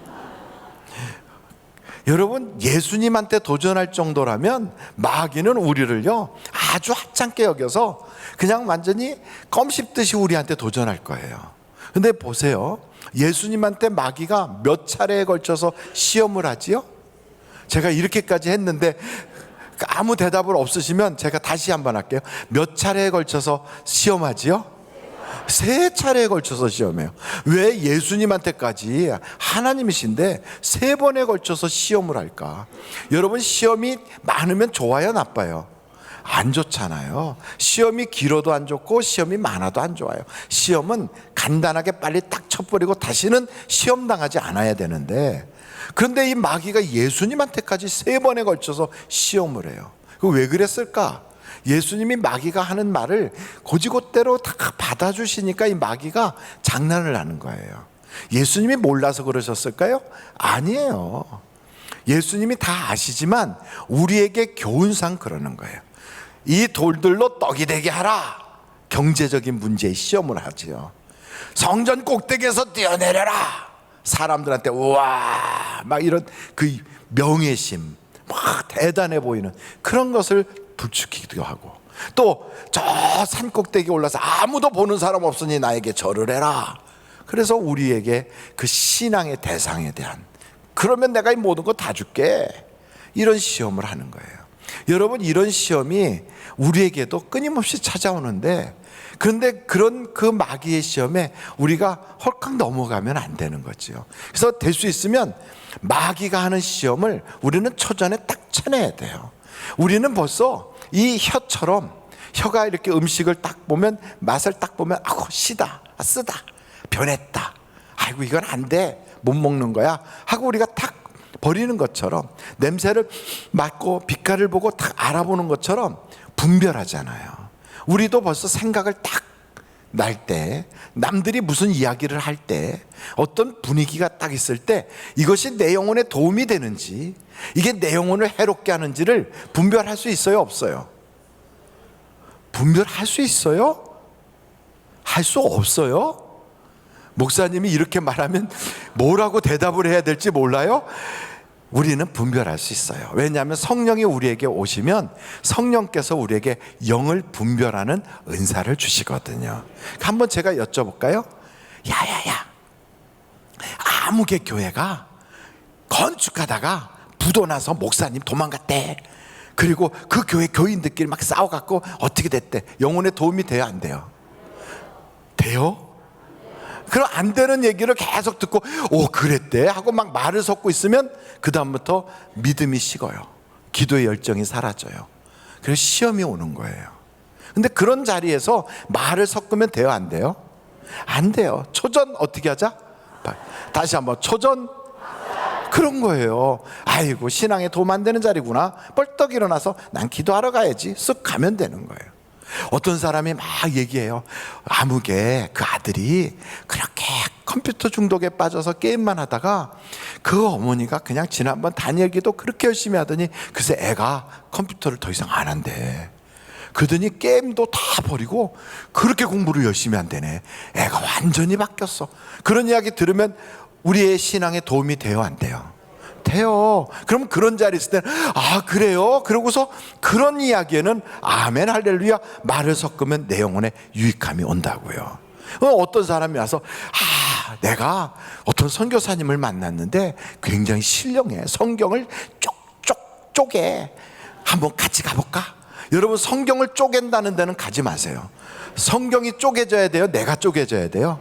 여러분, 예수님한테 도전할 정도라면 마귀는 우리를요 아주 하찮게 여겨서 그냥 완전히 껌 씹듯이 우리한테 도전할 거예요. 근데 보세요, 예수님한테 마귀가 몇 차례에 걸쳐서 시험을 하지요? 제가 이렇게까지 했는데 아무 대답을 없으시면 제가 다시 한번 할게요. 몇 차례에 걸쳐서 시험하지요? 3차례에 걸쳐서 시험해요. 왜 예수님한테까지 하나님이신데 3번에 걸쳐서 시험을 할까? 여러분, 시험이 많으면 좋아요, 나빠요? 안 좋잖아요. 시험이 길어도 안 좋고 시험이 많아도 안 좋아요. 시험은 간단하게 빨리 딱 쳐버리고 다시는 시험 당하지 않아야 되는데, 그런데 이 마귀가 예수님한테까지 3번에 걸쳐서 시험을 해요. 왜 그랬을까? 예수님이 마귀가 하는 말을 고지고대로 다 받아주시니까 이 마귀가 장난을 하는 거예요. 예수님이 몰라서 그러셨을까요? 아니에요. 예수님이 다 아시지만 우리에게 교훈상 그러는 거예요. 이 돌들로 떡이 되게 하라. 경제적인 문제에 시험을 하지요. 성전 꼭대기에서 뛰어내려라. 사람들한테 우와 막 이런 그 명예심, 막 대단해 보이는 그런 것을 부추기기도 하고, 또 저 산 꼭대기에 올라서 아무도 보는 사람 없으니 나에게 절을 해라. 그래서 우리에게 그 신앙의 대상에 대한, 그러면 내가 이 모든 거 다 줄게, 이런 시험을 하는 거예요. 여러분, 이런 시험이 우리에게도 끊임없이 찾아오는데, 그런데 그런 그 마귀의 시험에 우리가 헐컥 넘어가면 안 되는 거죠. 그래서 될 수 있으면 마귀가 하는 시험을 우리는 초전에 딱 쳐내야 돼요. 우리는 벌써 이 혀처럼, 혀가 이렇게 음식을 딱 보면, 맛을 딱 보면 아고 시다, 쓰다, 변했다, 아이고 이건 안 돼, 못 먹는 거야 하고 우리가 탁 버리는 것처럼, 냄새를 맡고 빛깔을 보고 딱 알아보는 것처럼 분별하잖아요. 우리도 벌써 생각을 딱 날 때, 남들이 무슨 이야기를 할 때, 어떤 분위기가 딱 있을 때 이것이 내 영혼에 도움이 되는지, 이게 내 영혼을 해롭게 하는지를 분별할 수 있어요, 없어요? 분별할 수 있어요? 할 수 없어요? 목사님이 이렇게 말하면 뭐라고 대답을 해야 될지 몰라요? 우리는 분별할 수 있어요. 왜냐하면 성령이 우리에게 오시면 성령께서 우리에게 영을 분별하는 은사를 주시거든요. 한번 제가 여쭤볼까요? 야야야, 아무개 교회가 건축하다가 부도 나서 목사님 도망갔대. 그리고 그 교회 교인들끼리 막 싸워갖고 어떻게 됐대? 영혼에 도움이 돼요, 안 돼요? 돼요? 그럼 안 되는 얘기를 계속 듣고 오 그랬대 하고 막 말을 섞고 있으면 그 다음부터 믿음이 식어요. 기도의 열정이 사라져요. 그래서 시험이 오는 거예요. 근데 그런 자리에서 말을 섞으면 돼요, 안 돼요? 안 돼요. 초전 어떻게 하자? 다시 한번 초전. 그런 거예요. 아이고 신앙에 도움 안 되는 자리구나. 벌떡 일어나서 난 기도하러 가야지. 쓱 가면 되는 거예요. 어떤 사람이 막 얘기해요. 아무개 그 아들이 그렇게 컴퓨터 중독에 빠져서 게임만 하다가 그 어머니가 그냥 지난번 다니엘 기도 그렇게 열심히 하더니 글쎄 애가 컴퓨터를 더 이상 안 한대. 그러더니 게임도 다 버리고 그렇게 공부를 열심히 한대네. 애가 완전히 바뀌었어. 그런 이야기 들으면 우리의 신앙에 도움이 돼요, 안 돼요? 돼요. 그럼 그런 자리에 있을 때는 아 그래요? 그러고서 그런 이야기에는 아멘 할렐루야 말을 섞으면 내 영혼에 유익함이 온다고요. 어떤 사람이 와서 아 내가 어떤 선교사님을 만났는데 굉장히 신령해. 성경을 쪽쪽 쪼개. 한번 같이 가볼까? 여러분 성경을 쪼갠다는 데는 가지 마세요. 성경이 쪼개져야 돼요? 내가 쪼개져야 돼요?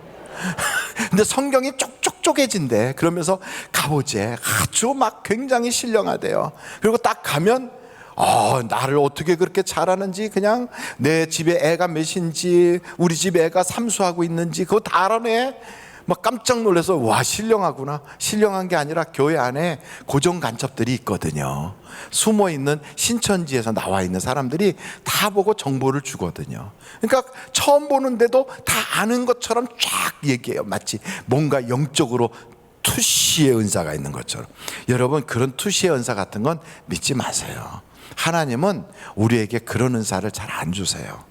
근데 성경이 쪽쪽 쪼개진대. 그러면서 가보지. 아주 막 굉장히 신령하대요. 그리고 딱 가면 나를 어떻게 그렇게 잘하는지, 그냥 내 집에 애가 몇인지, 우리 집 애가 삼수하고 있는지 그거 다 알아내. 막 깜짝 놀라서 와 신령하구나. 신령한 게 아니라 교회 안에 고정 간첩들이 있거든요. 숨어있는 신천지에서 나와 있는 사람들이 다 보고 정보를 주거든요. 그러니까 처음 보는데도 다 아는 것처럼 쫙 얘기해요. 마치 뭔가 영적으로 투시의 은사가 있는 것처럼. 여러분 그런 투시의 은사 같은 건 믿지 마세요. 하나님은 우리에게 그런 은사를 잘 안 주세요.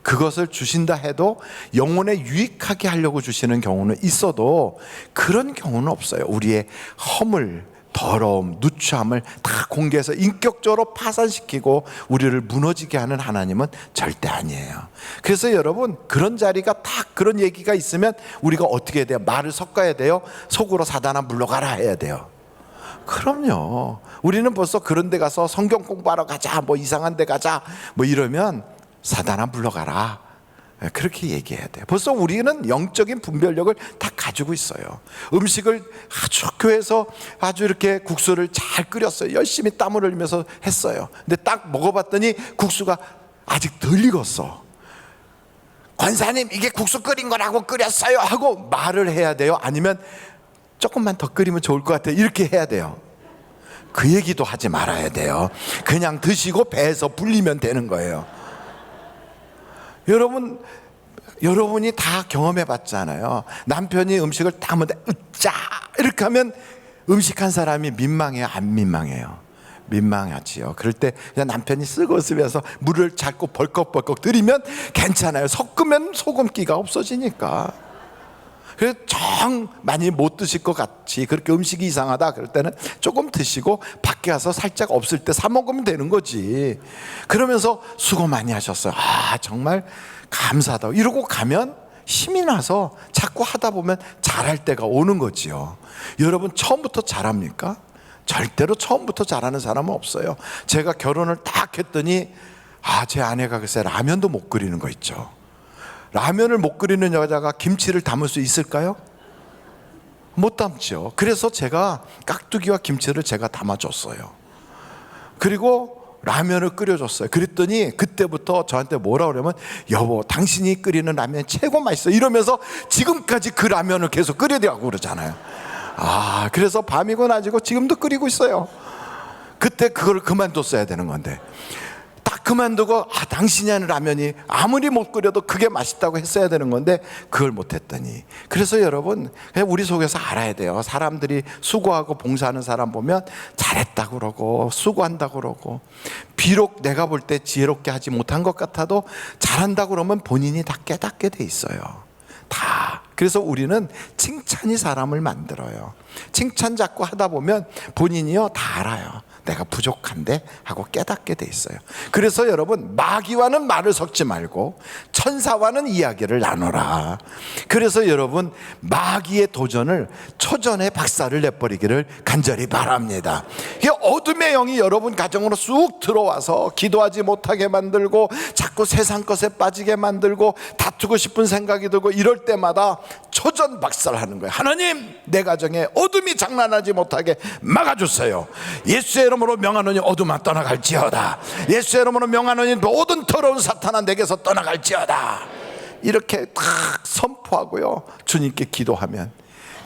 그것을 주신다 해도 영혼에 유익하게 하려고 주시는 경우는 있어도 그런 경우는 없어요. 우리의 허물, 더러움, 누추함을 다 공개해서 인격적으로 파산시키고 우리를 무너지게 하는 하나님은 절대 아니에요. 그래서 여러분 그런 자리가 딱 그런 얘기가 있으면 우리가 어떻게 해야 돼요? 말을 섞어야 돼요? 속으로 사단아 물러가라 해야 돼요? 그럼요. 우리는 벌써 그런 데 가서 성경 공부하러 가자, 뭐 이상한 데 가자 뭐 이러면 사단아 물러가라 그렇게 얘기해야 돼요. 벌써 우리는 영적인 분별력을 다 가지고 있어요. 음식을 아주 교회에서 아주 이렇게 국수를 잘 끓였어요. 열심히 땀을 흘리면서 했어요. 근데 딱 먹어봤더니 국수가 아직 덜 익었어. 권사님 이게 국수 끓인 거라고 끓였어요 하고 말을 해야 돼요? 아니면 조금만 더 끓이면 좋을 것 같아요 이렇게 해야 돼요? 그 얘기도 하지 말아야 돼요. 그냥 드시고 배에서 불리면 되는 거예요. 여러분이 다 경험해 봤잖아요. 남편이 음식을 딱 하면 으짜 이렇게 하면 음식한 사람이 민망해요, 안 민망해요? 민망하지요. 그럴 때 그냥 남편이 쓰고 쓰면서 물을 자꾸 벌컥벌컥 들이면 괜찮아요. 섞으면 소금기가 없어지니까. 그래서 정 많이 못 드실 것 같이 그렇게 음식이 이상하다 그럴 때는 조금 드시고 밖에 가서 살짝 없을 때 사 먹으면 되는 거지. 그러면서 수고 많이 하셨어요. 아 정말 감사하다 이러고 가면 힘이 나서 자꾸 하다 보면 잘할 때가 오는 거지요. 여러분 처음부터 잘합니까? 절대로 처음부터 잘하는 사람은 없어요. 제가 결혼을 딱 했더니 제 아내가 글쎄 라면도 못 끓이는 거 있죠. 라면을 못 끓이는 여자가 김치를 담을 수 있을까요? 못 담죠. 그래서 제가 깍두기와 김치를 제가 담아줬어요. 그리고 라면을 끓여줬어요. 그랬더니 그때부터 저한테 뭐라 그러면 여보 당신이 끓이는 라면 최고 맛있어 이러면서 지금까지 그 라면을 계속 끓여대라고 그러잖아요. 그래서 밤이고 낮이고 지금도 끓이고 있어요. 그때 그걸 그만뒀어야 되는 건데 딱 그만두고 당신이 하는 라면이 아무리 못 끓여도 그게 맛있다고 했어야 되는 건데 그걸 못했더니. 그래서 여러분 그냥 우리 속에서 알아야 돼요. 사람들이 수고하고 봉사하는 사람 보면 잘했다고 그러고 수고한다고 그러고 비록 내가 볼 때 지혜롭게 하지 못한 것 같아도 잘한다고 그러면 본인이 다 깨닫게 돼 있어요. 다. 그래서 우리는 칭찬이 사람을 만들어요. 칭찬 자꾸 하다 보면 본인이요 다 알아요. 내가 부족한데 하고 깨닫게 돼 있어요. 그래서 여러분, 마귀와는 말을 섞지 말고 천사와는 이야기를 나눠라. 그래서 여러분, 마귀의 도전을 초전에 박살을 내버리기를 간절히 바랍니다. 이 어둠의 영이 여러분 가정으로 쑥 들어와서 기도하지 못하게 만들고 자꾸 세상 것에 빠지게 만들고 다투고 싶은 생각이 들고 이럴 때마다 초전 박살하는 거예요. 하나님, 내 가정에 어둠이 장난하지 못하게 막아주세요. 예수의 이름으로 명하노니 어둠아 떠나갈지어다. 예수의 이름으로 명하노니 모든 더러운 사탄아 내게서 떠나갈지어다. 이렇게 딱 선포하고요, 주님께 기도하면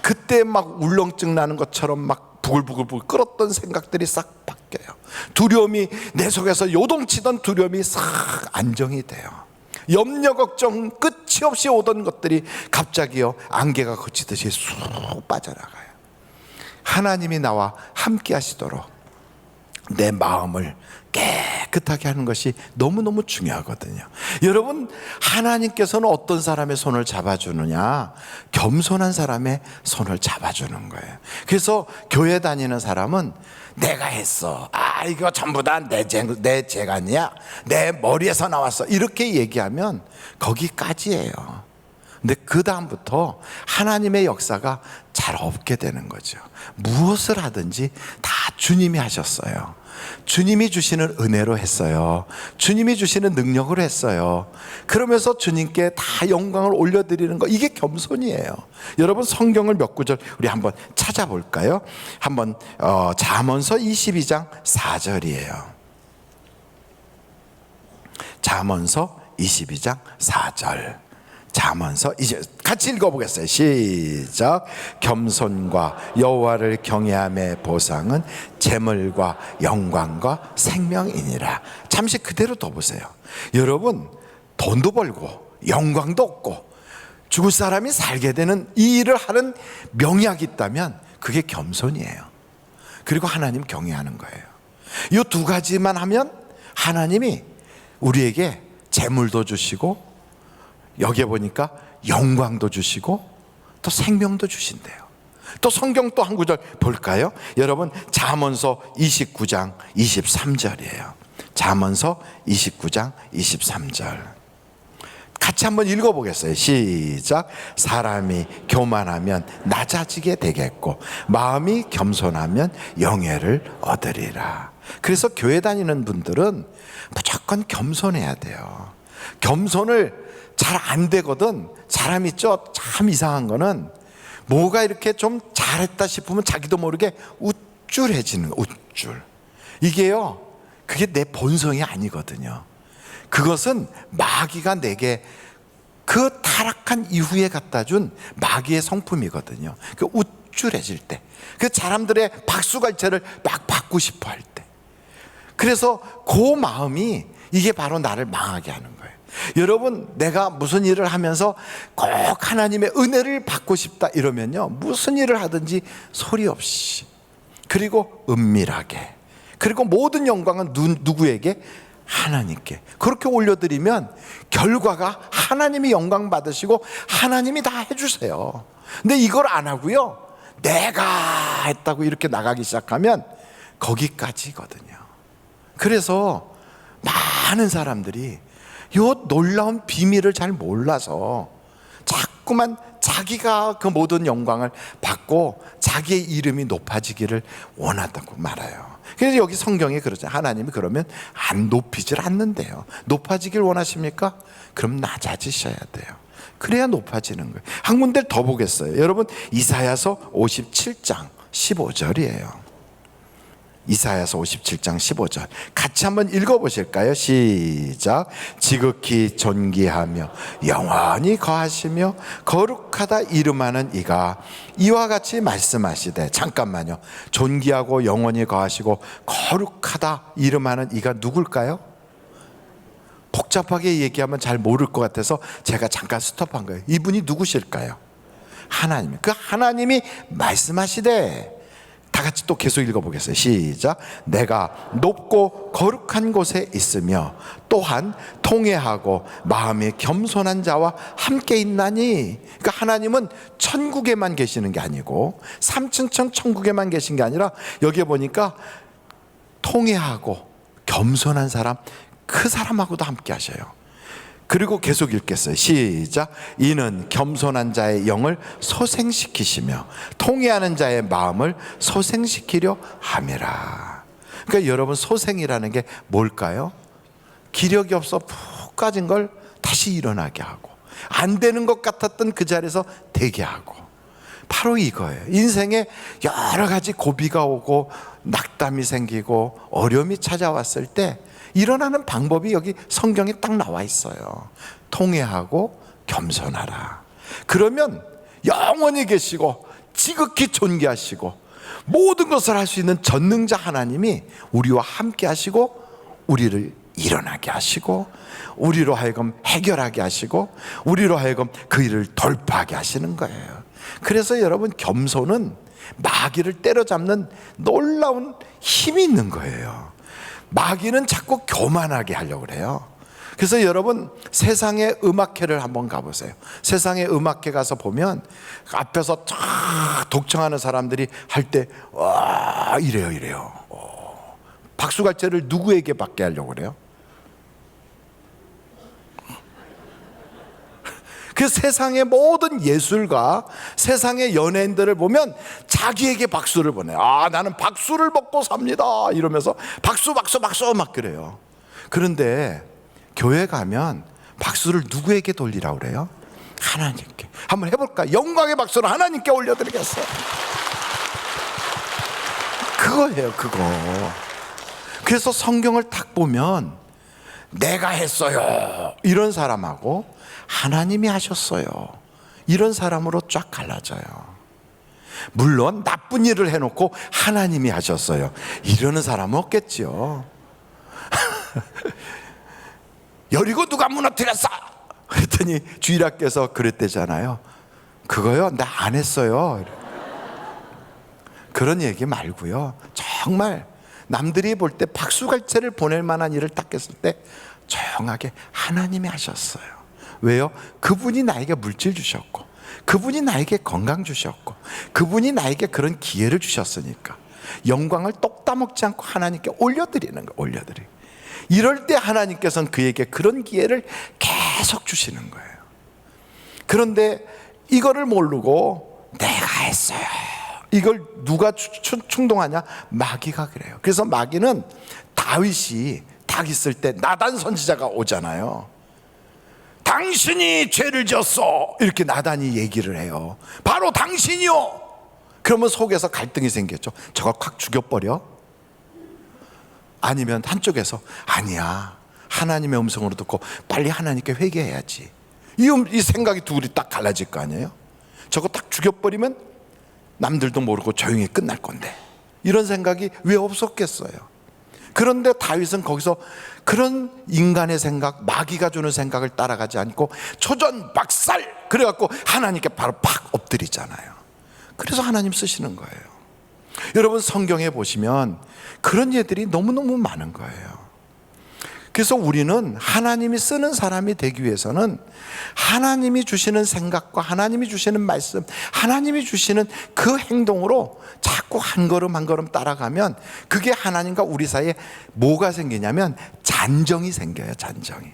그때 막 울렁증 나는 것처럼 막 부글부글 끓었던 생각들이 싹 바뀌어요. 두려움이, 내 속에서 요동치던 두려움이 싹 안정이 돼요. 염려 걱정 끝이 없이 오던 것들이 갑자기요, 안개가 거치듯이 쑥 빠져나가요. 하나님이 나와 함께 하시도록 내 마음을 깨끗하게 하는 것이 너무너무 중요하거든요. 여러분, 하나님께서는 어떤 사람의 손을 잡아주느냐? 겸손한 사람의 손을 잡아주는 거예요. 그래서 교회 다니는 사람은 내가 했어, 이거 전부 다 내 재간이야, 내 머리에서 나왔어, 이렇게 얘기하면 거기까지예요. 근데 그 다음부터 하나님의 역사가 잘 없게 되는 거죠. 무엇을 하든지 다 주님이 하셨어요. 주님이 주시는 은혜로 했어요. 주님이 주시는 능력으로 했어요. 그러면서 주님께 다 영광을 올려드리는 거, 이게 겸손이에요. 여러분, 성경을 몇 구절 우리 한번 찾아볼까요? 한번 잠언서 22장 4절이에요 잠언서 22장 4절. 잠언서 이제 같이 읽어보겠어요. 시작. 겸손과 여호와를 경외함의 보상은 재물과 영광과 생명이니라. 잠시 그대로 둬 보세요. 여러분, 돈도 벌고 영광도 얻고 죽을 사람이 살게 되는 이 일을 하는 명약이 있다면 그게 겸손이에요. 그리고 하나님 경외하는 거예요. 이 두 가지만 하면 하나님이 우리에게 재물도 주시고, 여기에 보니까 영광도 주시고 또 생명도 주신대요. 또 성경 또 한 구절 볼까요? 여러분, 잠언서 29장 23절이에요 잠언서 29장 23절 같이 한번 읽어보겠어요. 시작. 사람이 교만하면 낮아지게 되겠고 마음이 겸손하면 영예를 얻으리라. 그래서 교회 다니는 분들은 무조건 겸손해야 돼요. 겸손을 잘 안 되거든. 사람 있죠, 참 이상한 거는 뭐가 이렇게 좀 잘했다 싶으면 자기도 모르게 우쭐해지는 거. 우쭐. 이게요, 그게 내 본성이 아니거든요. 그것은 마귀가 내게 그 타락한 이후에 갖다 준 마귀의 성품이거든요. 그 우쭐해질 때, 그 사람들의 박수갈채를 막 받고 싶어 할 때, 그래서 그 마음이 이게 바로 나를 망하게 하는 거예요. 여러분, 내가 무슨 일을 하면서 꼭 하나님의 은혜를 받고 싶다 이러면요, 무슨 일을 하든지 소리 없이, 그리고 은밀하게, 그리고 모든 영광은 누구에게? 하나님께 그렇게 올려드리면 결과가 하나님이 영광 받으시고 하나님이 다 해주세요. 근데 이걸 안 하고요, 내가 했다고 이렇게 나가기 시작하면 거기까지거든요. 그래서 많은 사람들이 요 놀라운 비밀을 잘 몰라서 자꾸만 자기가 그 모든 영광을 받고 자기의 이름이 높아지기를 원하다고 말해요. 그래서 여기 성경에 그러죠. 하나님이 그러면 안 높이질 않는데요. 높아지길 원하십니까? 그럼 낮아지셔야 돼요. 그래야 높아지는 거예요. 한 군데를 더 보겠어요. 여러분, 이사야서 57장 15절이에요 이사야서 57장 15절 같이 한번 읽어보실까요? 시작. 지극히 존귀하며 영원히 거하시며 거룩하다 이름하는 이가 이와 같이 말씀하시되, 잠깐만요, 존귀하고 영원히 거하시고 거룩하다 이름하는 이가 누굴까요? 복잡하게 얘기하면 잘 모를 것 같아서 제가 잠깐 스톱한 거예요. 이분이 누구실까요? 하나님. 그 하나님이 말씀하시되, 다 같이 또 계속 읽어보겠어요. 시작. 내가 높고 거룩한 곳에 있으며 또한 통회하고 마음이 겸손한 자와 함께 있나니. 그러니까 하나님은 천국에만 계시는 게 아니고 3층 천국에만 계신 게 아니라 여기에 보니까 통회하고 겸손한 사람, 그 사람하고도 함께 하셔요. 그리고 계속 읽겠어요. 시작. 이는 겸손한 자의 영을 소생시키시며 통회하는 자의 마음을 소생시키려 함이라. 그러니까 여러분, 소생이라는 게 뭘까요? 기력이 없어 푹 까진 걸 다시 일어나게 하고, 안 되는 것 같았던 그 자리에서 되게 하고, 바로 이거예요. 인생에 여러 가지 고비가 오고 낙담이 생기고 어려움이 찾아왔을 때 일어나는 방법이 여기 성경에 딱 나와 있어요. 통회하고 겸손하라. 그러면 영원히 계시고 지극히 존귀하시고 모든 것을 할 수 있는 전능자 하나님이 우리와 함께 하시고, 우리를 일어나게 하시고, 우리로 하여금 해결하게 하시고, 우리로 하여금 그 일을 돌파하게 하시는 거예요. 그래서 여러분, 겸손은 마귀를 때려잡는 놀라운 힘이 있는 거예요. 마귀는 자꾸 교만하게 하려고 그래요. 그래서 여러분, 세상의 음악회를 한번 가보세요. 세상의 음악회 가서 보면 앞에서 쫙 독청하는 사람들이 할 때 와 이래요. 박수갈채를 누구에게 받게 하려고 그래요? 그 세상의 모든 예술가, 세상의 연예인들을 보면 자기에게 박수를 보내요. 아, 나는 박수를 먹고 삽니다 이러면서 박수 막 그래요. 그런데 교회 가면 박수를 누구에게 돌리라고 그래요? 하나님께. 한번 해볼까? 영광의 박수를 하나님께 올려드리겠어요. 그거예요, 그거. 그래서 성경을 딱 보면 내가 했어요 이런 사람하고 하나님이 하셨어요 이런 사람으로 쫙 갈라져요. 물론 나쁜 일을 해놓고 하나님이 하셨어요 이러는 사람은 없겠지요. 여리고 누가 무너뜨렸어? 그랬더니 주일학교에서 그랬대잖아요. 그거요? 나 안 했어요. 그런 얘기 말고요, 정말 남들이 볼 때 박수갈채를 보낼 만한 일을 딱 했을 때 조용하게 하나님이 하셨어요. 왜요? 그분이 나에게 물질 주셨고, 그분이 나에게 건강 주셨고, 그분이 나에게 그런 기회를 주셨으니까 영광을 똑 따먹지 않고 하나님께 올려드리는 거예요. 올려드리고, 이럴 때 하나님께서는 그에게 그런 기회를 계속 주시는 거예요. 그런데 이거를 모르고 내가 했어요, 이걸 누가 충동하냐? 마귀가 그래요. 그래서 마귀는 다윗이 닭 있을 때 나단 선지자가 오잖아요. 당신이 죄를 지었어 이렇게 나단이 얘기를 해요. 바로 당신이요. 그러면 속에서 갈등이 생겼죠. 저걸 확 죽여버려? 아니면 한쪽에서 아니야, 하나님의 음성으로 듣고 빨리 하나님께 회개해야지, 이 생각이 둘이 딱 갈라질 거 아니에요. 저거 딱 죽여버리면 남들도 모르고 조용히 끝날 건데, 이런 생각이 왜 없었겠어요. 그런데 다윗은 거기서 그런 인간의 생각, 마귀가 주는 생각을 따라가지 않고 초전박살 그래갖고 하나님께 바로 팍 엎드리잖아요. 그래서 하나님 쓰시는 거예요. 여러분, 성경에 보시면 그런 예들이 너무너무 많은 거예요. 그래서 우리는 하나님이 쓰는 사람이 되기 위해서는 하나님이 주시는 생각과 하나님이 주시는 말씀, 하나님이 주시는 그 행동으로 자꾸 한 걸음 한 걸음 따라가면 그게 하나님과 우리 사이에 뭐가 생기냐면 잔정이 생겨요. 잔정이.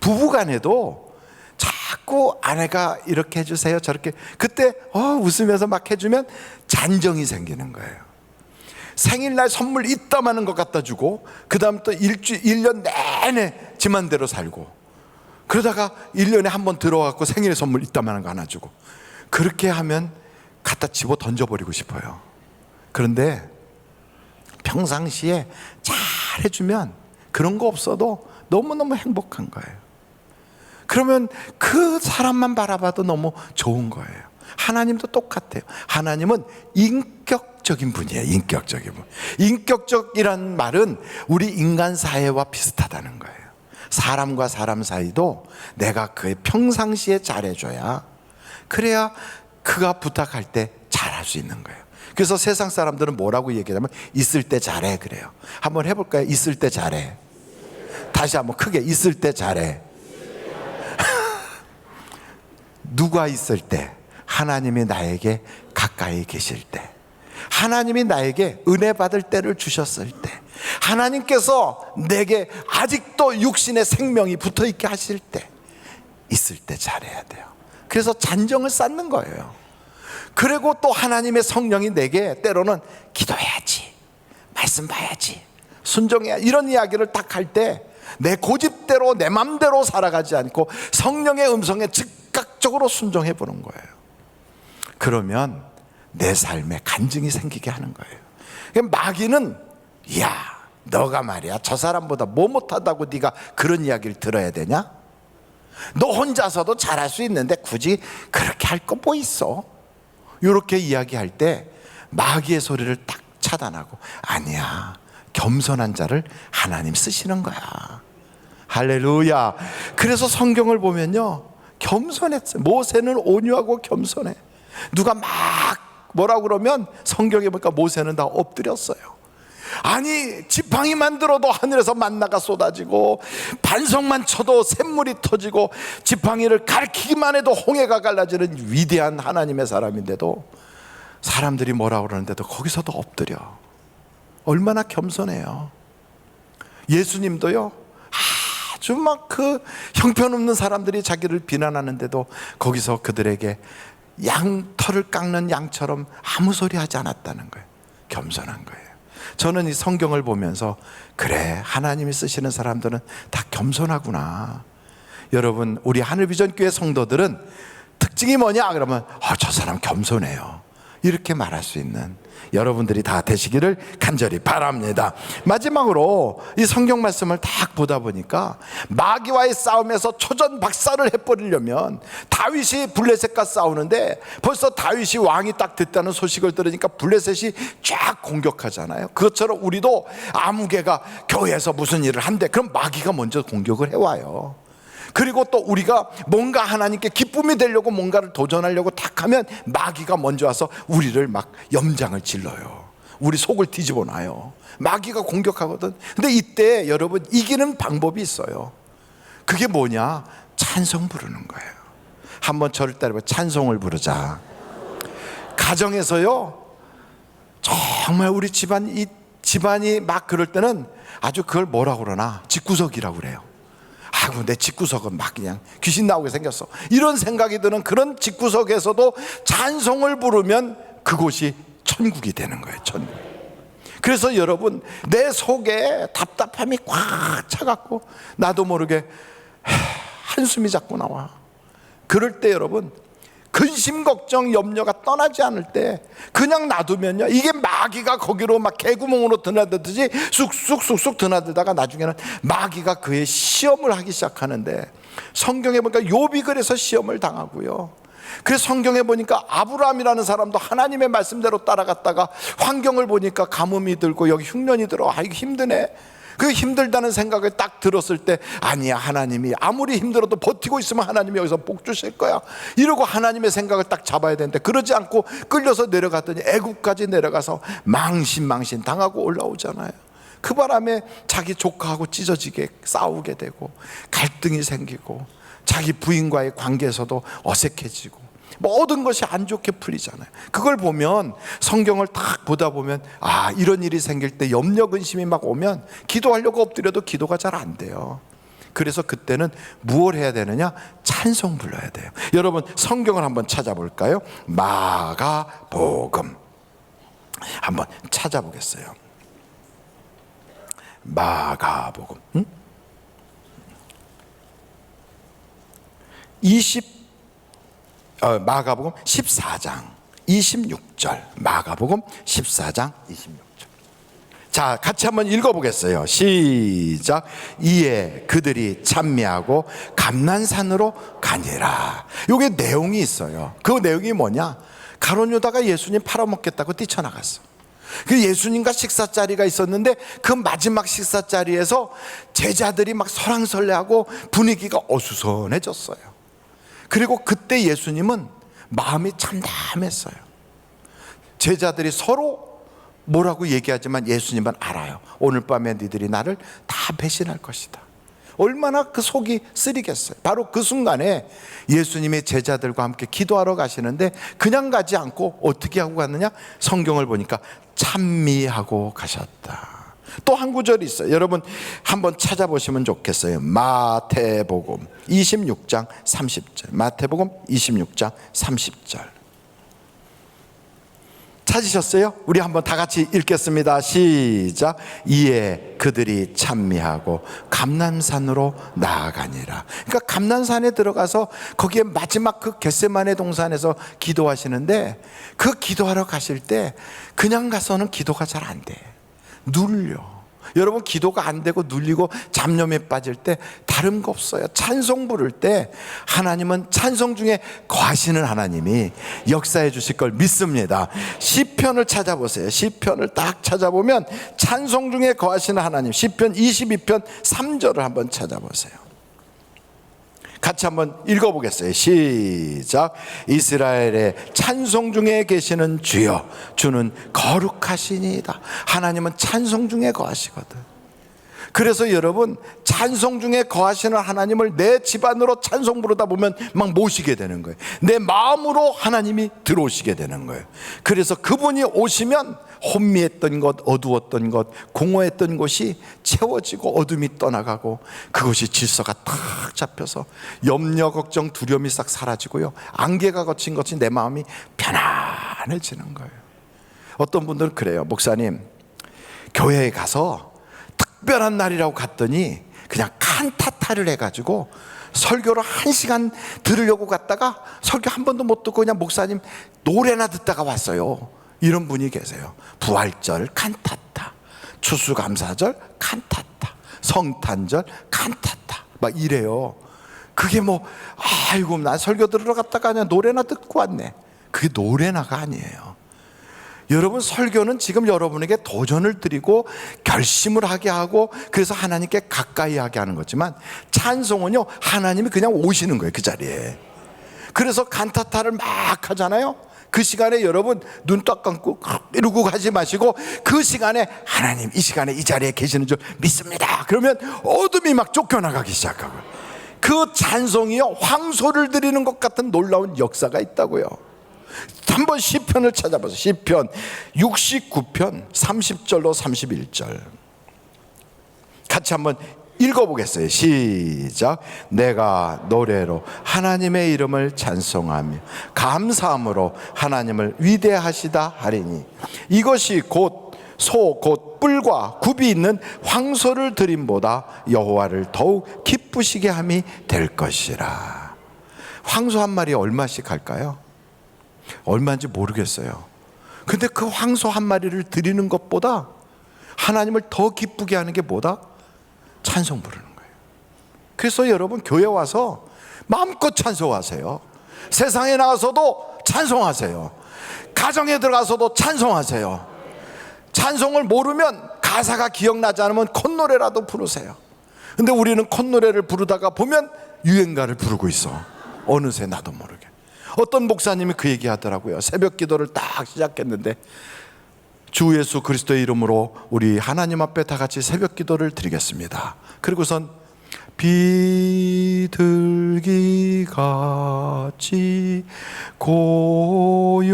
부부간에도 자꾸 아내가 이렇게 해주세요 저렇게, 그때 웃으면서 막 해주면 잔정이 생기는 거예요. 생일날 선물 이따만한 거 갖다 주고 그 다음 또 1년 내내 지 맘대로 살고, 그러다가 1년에 한 번 들어와서 생일 선물 이따만한 거 하나 주고, 그렇게 하면 갖다 집어 던져버리고 싶어요. 그런데 평상시에 잘 해주면 그런 거 없어도 너무너무 행복한 거예요. 그러면 그 사람만 바라봐도 너무 좋은 거예요. 하나님도 똑같아요. 하나님은 인격적인 분이에요. 인격적인 분. 인격적이란 말은 우리 인간 사회와 비슷하다는 거예요. 사람과 사람 사이도 내가 그의 평상시에 잘해줘야, 그래야 그가 부탁할 때 잘할 수 있는 거예요. 그래서 세상 사람들은 뭐라고 얘기하냐면 있을 때 잘해 그래요. 한번 해볼까요? 있을 때 잘해. 다시 한번 크게, 있을 때 잘해. 누가 있을 때? 하나님이 나에게 가까이 계실 때, 하나님이 나에게 은혜 받을 때를 주셨을 때, 하나님께서 내게 아직도 육신의 생명이 붙어 있게 하실 때, 있을 때 잘해야 돼요. 그래서 잔정을 쌓는 거예요. 그리고 또 하나님의 성령이 내게 때로는 기도해야지, 말씀 봐야지, 순종해야, 이런 이야기를 딱 할 때 내 고집대로 내 맘대로 살아가지 않고 성령의 음성에 즉각적으로 순종해 보는 거예요. 그러면 내 삶에 간증이 생기게 하는 거예요. 마귀는, 야, 너가 말이야 저 사람보다 뭐 못하다고 네가 그런 이야기를 들어야 되냐? 너 혼자서도 잘할 수 있는데 굳이 그렇게 할 거 뭐 있어? 이렇게 이야기할 때 마귀의 소리를 딱 차단하고, 아니야, 겸손한 자를 하나님 쓰시는 거야. 할렐루야. 그래서 성경을 보면요, 겸손했어요. 모세는 온유하고 겸손해. 누가 막 뭐라고 그러면 성경에 보니까 모세는 다 엎드렸어요. 아니, 지팡이 만들어도 하늘에서 만나가 쏟아지고, 반석만 쳐도 샘물이 터지고, 지팡이를 가리키기만 해도 홍해가 갈라지는 위대한 하나님의 사람인데도, 사람들이 뭐라고 그러는데도 거기서도 엎드려. 얼마나 겸손해요. 예수님도요, 아주 막 그 형편없는 사람들이 자기를 비난하는데도 거기서 그들에게 양털을 깎는 양처럼 아무 소리 하지 않았다는 거예요. 겸손한 거예요. 저는 이 성경을 보면서, 그래, 하나님이 쓰시는 사람들은 다 겸손하구나. 여러분, 우리 하늘비전교회 성도들은 특징이 뭐냐 그러면, 저 사람 겸손해요, 이렇게 말할 수 있는 여러분들이 다 되시기를 간절히 바랍니다. 마지막으로 이 성경 말씀을 딱 보다 보니까, 마귀와의 싸움에서 초전박살을 해버리려면, 다윗이 블레셋과 싸우는데 벌써 다윗이 왕이 딱 됐다는 소식을 들으니까 블레셋이 쫙 공격하잖아요. 그것처럼 우리도 아무개가 교회에서 무슨 일을 한대, 그럼 마귀가 먼저 공격을 해와요. 그리고 또 우리가 뭔가 하나님께 기쁨이 되려고 뭔가를 도전하려고 탁 하면 마귀가 먼저 와서 우리를 막 염장을 질러요. 우리 속을 뒤집어 놔요. 마귀가 공격하거든. 근데 이때 여러분, 이기는 방법이 있어요. 그게 뭐냐? 찬송 부르는 거예요. 한번 저를 따라해, 찬송을 부르자. 가정에서요, 정말 우리 집안이 막 그럴 때는 아주 그걸 뭐라고 그러나, 집구석이라고 그래요. 아이고, 내 집구석은 막 그냥 귀신 나오게 생겼어, 이런 생각이 드는 그런 집구석에서도 찬송을 부르면 그곳이 천국이 되는 거예요. 천국. 그래서 여러분, 내 속에 답답함이 꽉 차갖고 나도 모르게 한숨이 자꾸 나와. 그럴 때 여러분, 근심 걱정 염려가 떠나지 않을 때 그냥 놔두면요, 이게 마귀가 거기로 막 개구멍으로 드나들듯이 쑥쑥 드나들다가 나중에는 마귀가 그의 시험을 하기 시작하는데, 성경에 보니까 욥이 그래서 시험을 당하고요. 그래서 성경에 보니까 아브라함이라는 사람도 하나님의 말씀대로 따라갔다가 환경을 보니까 가뭄이 들고 여기 흉년이 들어, 이거 힘드네. 그 힘들다는 생각을 딱 들었을 때, 아니야, 하나님이 아무리 힘들어도 버티고 있으면 하나님이 여기서 복 주실 거야, 이러고 하나님의 생각을 딱 잡아야 되는데, 그러지 않고 끌려서 내려갔더니 애국까지 내려가서 망신 당하고 올라오잖아요. 그 바람에 자기 조카하고 찢어지게 싸우게 되고, 갈등이 생기고, 자기 부인과의 관계에서도 어색해지고, 모든 것이 안 좋게 풀리잖아요. 그걸 보면, 성경을 딱 보다 보면, 이런 일이 생길 때 염려 근심이 막 오면 기도하려고 엎드려도 기도가 잘 안 돼요. 그래서 그때는 무엇 해야 되느냐? 찬송 불러야 돼요. 여러분, 성경을 한번 찾아볼까요? 마가복음 한번 찾아보겠어요. 마가복음 마가복음 14장 26절. 마가복음 14장 26절. 자, 같이 한번 읽어보겠어요. 시작. 이에 그들이 찬미하고 감난산으로 가니라. 요게 내용이 있어요. 그 내용이 뭐냐? 가룟 유다가 예수님 팔아먹겠다고 뛰쳐나갔어. 그 예수님과 식사 자리가 있었는데, 그 마지막 식사 자리에서 제자들이 막 설왕설래하고 분위기가 어수선해졌어요. 그리고 그때 예수님은 마음이 참담했어요. 제자들이 서로 뭐라고 얘기하지만 예수님은 알아요. 오늘 밤에 너희들이 나를 다 배신할 것이다. 얼마나 그 속이 쓰리겠어요. 바로 그 순간에 예수님이 제자들과 함께 기도하러 가시는데, 그냥 가지 않고 어떻게 하고 갔느냐? 성경을 보니까 찬미하고 가셨다. 또 한 구절이 있어요. 여러분 한번 찾아보시면 좋겠어요. 마태복음 26장 30절. 마태복음 26장 30절. 찾으셨어요? 우리 한번 다 같이 읽겠습니다. 시작. 이에 그들이 찬미하고 감람산으로 나아가니라. 그러니까 감람산에 들어가서 거기에 마지막 그 겟세마네 동산에서 기도하시는데, 그 기도하러 가실 때 그냥 가서는 기도가 잘 안 돼. 눌려. 여러분 기도가 안 되고 눌리고 잡념에 빠질 때 다른 거 없어요. 찬송 부를 때 하나님은 찬송 중에 거하시는 하나님이 역사해 주실 걸 믿습니다. 시편을 찾아보세요. 시편을 딱 찾아보면 찬송 중에 거하시는 하나님, 시편 22편 3절을 한번 찾아보세요. 같이 한번 읽어보겠어요. 시작. 이스라엘의 찬송 중에 계시는 주여, 주는 거룩하시니이다. 하나님은 찬송 중에 거하시거든. 그래서 여러분 찬송 중에 거하시는 하나님을 내 집안으로 찬송 부르다 보면 막 모시게 되는 거예요. 내 마음으로 하나님이 들어오시게 되는 거예요. 그래서 그분이 오시면 혼미했던 것, 어두웠던 것, 공허했던 곳이 채워지고 어둠이 떠나가고 그것이 질서가 탁 잡혀서 염려, 걱정, 두려움이 싹 사라지고요, 안개가 거친 것이 내 마음이 편안해지는 거예요. 어떤 분들은 그래요. 목사님, 교회에 가서 특별한 날이라고 갔더니 그냥 칸타타를 해가지고 설교를 1시간 들으려고 갔다가 설교 한 번도 못 듣고 그냥 목사님 노래나 듣다가 왔어요. 이런 분이 계세요. 부활절 칸타타, 추수감사절 칸타타, 성탄절 칸타타 막 이래요. 그게 뭐 아이고 난 설교 들으러 갔다가 그냥 노래나 듣고 왔네. 그게 노래나가 아니에요. 여러분 설교는 지금 여러분에게 도전을 드리고 결심을 하게 하고 그래서 하나님께 가까이 하게 하는 거지만, 찬송은요 하나님이 그냥 오시는 거예요. 그 자리에. 그래서 칸타타를 막 하잖아요. 그 시간에 여러분 눈 딱 감고 이러고 가지 마시고 그 시간에 하나님 이 시간에 이 자리에 계시는 줄 믿습니다. 그러면 어둠이 막 쫓겨나가기 시작하고, 그 찬송이요 황소를 드리는 것 같은 놀라운 역사가 있다고요. 한번 시편을 찾아보세요. 시편 69편 30절로 31절 같이 한번 읽어보겠어요. 시작. 내가 노래로 하나님의 이름을 찬송하며 감사함으로 하나님을 위대하시다 하리니 이것이 곧 소 곧 뿔과 굽이 있는 황소를 드림보다 여호와를 더욱 기쁘시게 함이 될 것이라. 황소 한 마리에 얼마씩 할까요? 얼마인지 모르겠어요. 근데 그 황소 한 마리를 드리는 것보다 하나님을 더 기쁘게 하는 게 뭐다? 찬송 부르는 거예요. 그래서 여러분 교회 와서 마음껏 찬송하세요. 세상에 나가서도 찬송하세요. 가정에 들어가서도 찬송하세요. 찬송을 모르면, 가사가 기억나지 않으면 콧노래라도 부르세요. 근데 우리는 콧노래를 부르다가 보면 유행가를 부르고 있어. 어느새 나도 모르게. 어떤 목사님이 그 얘기 하더라고요. 새벽 기도를 딱 시작했는데 주 예수 그리스도의 이름으로 우리 하나님 앞에 다 같이 새벽 기도를 드리겠습니다. 그리고선 비둘기같이 고요한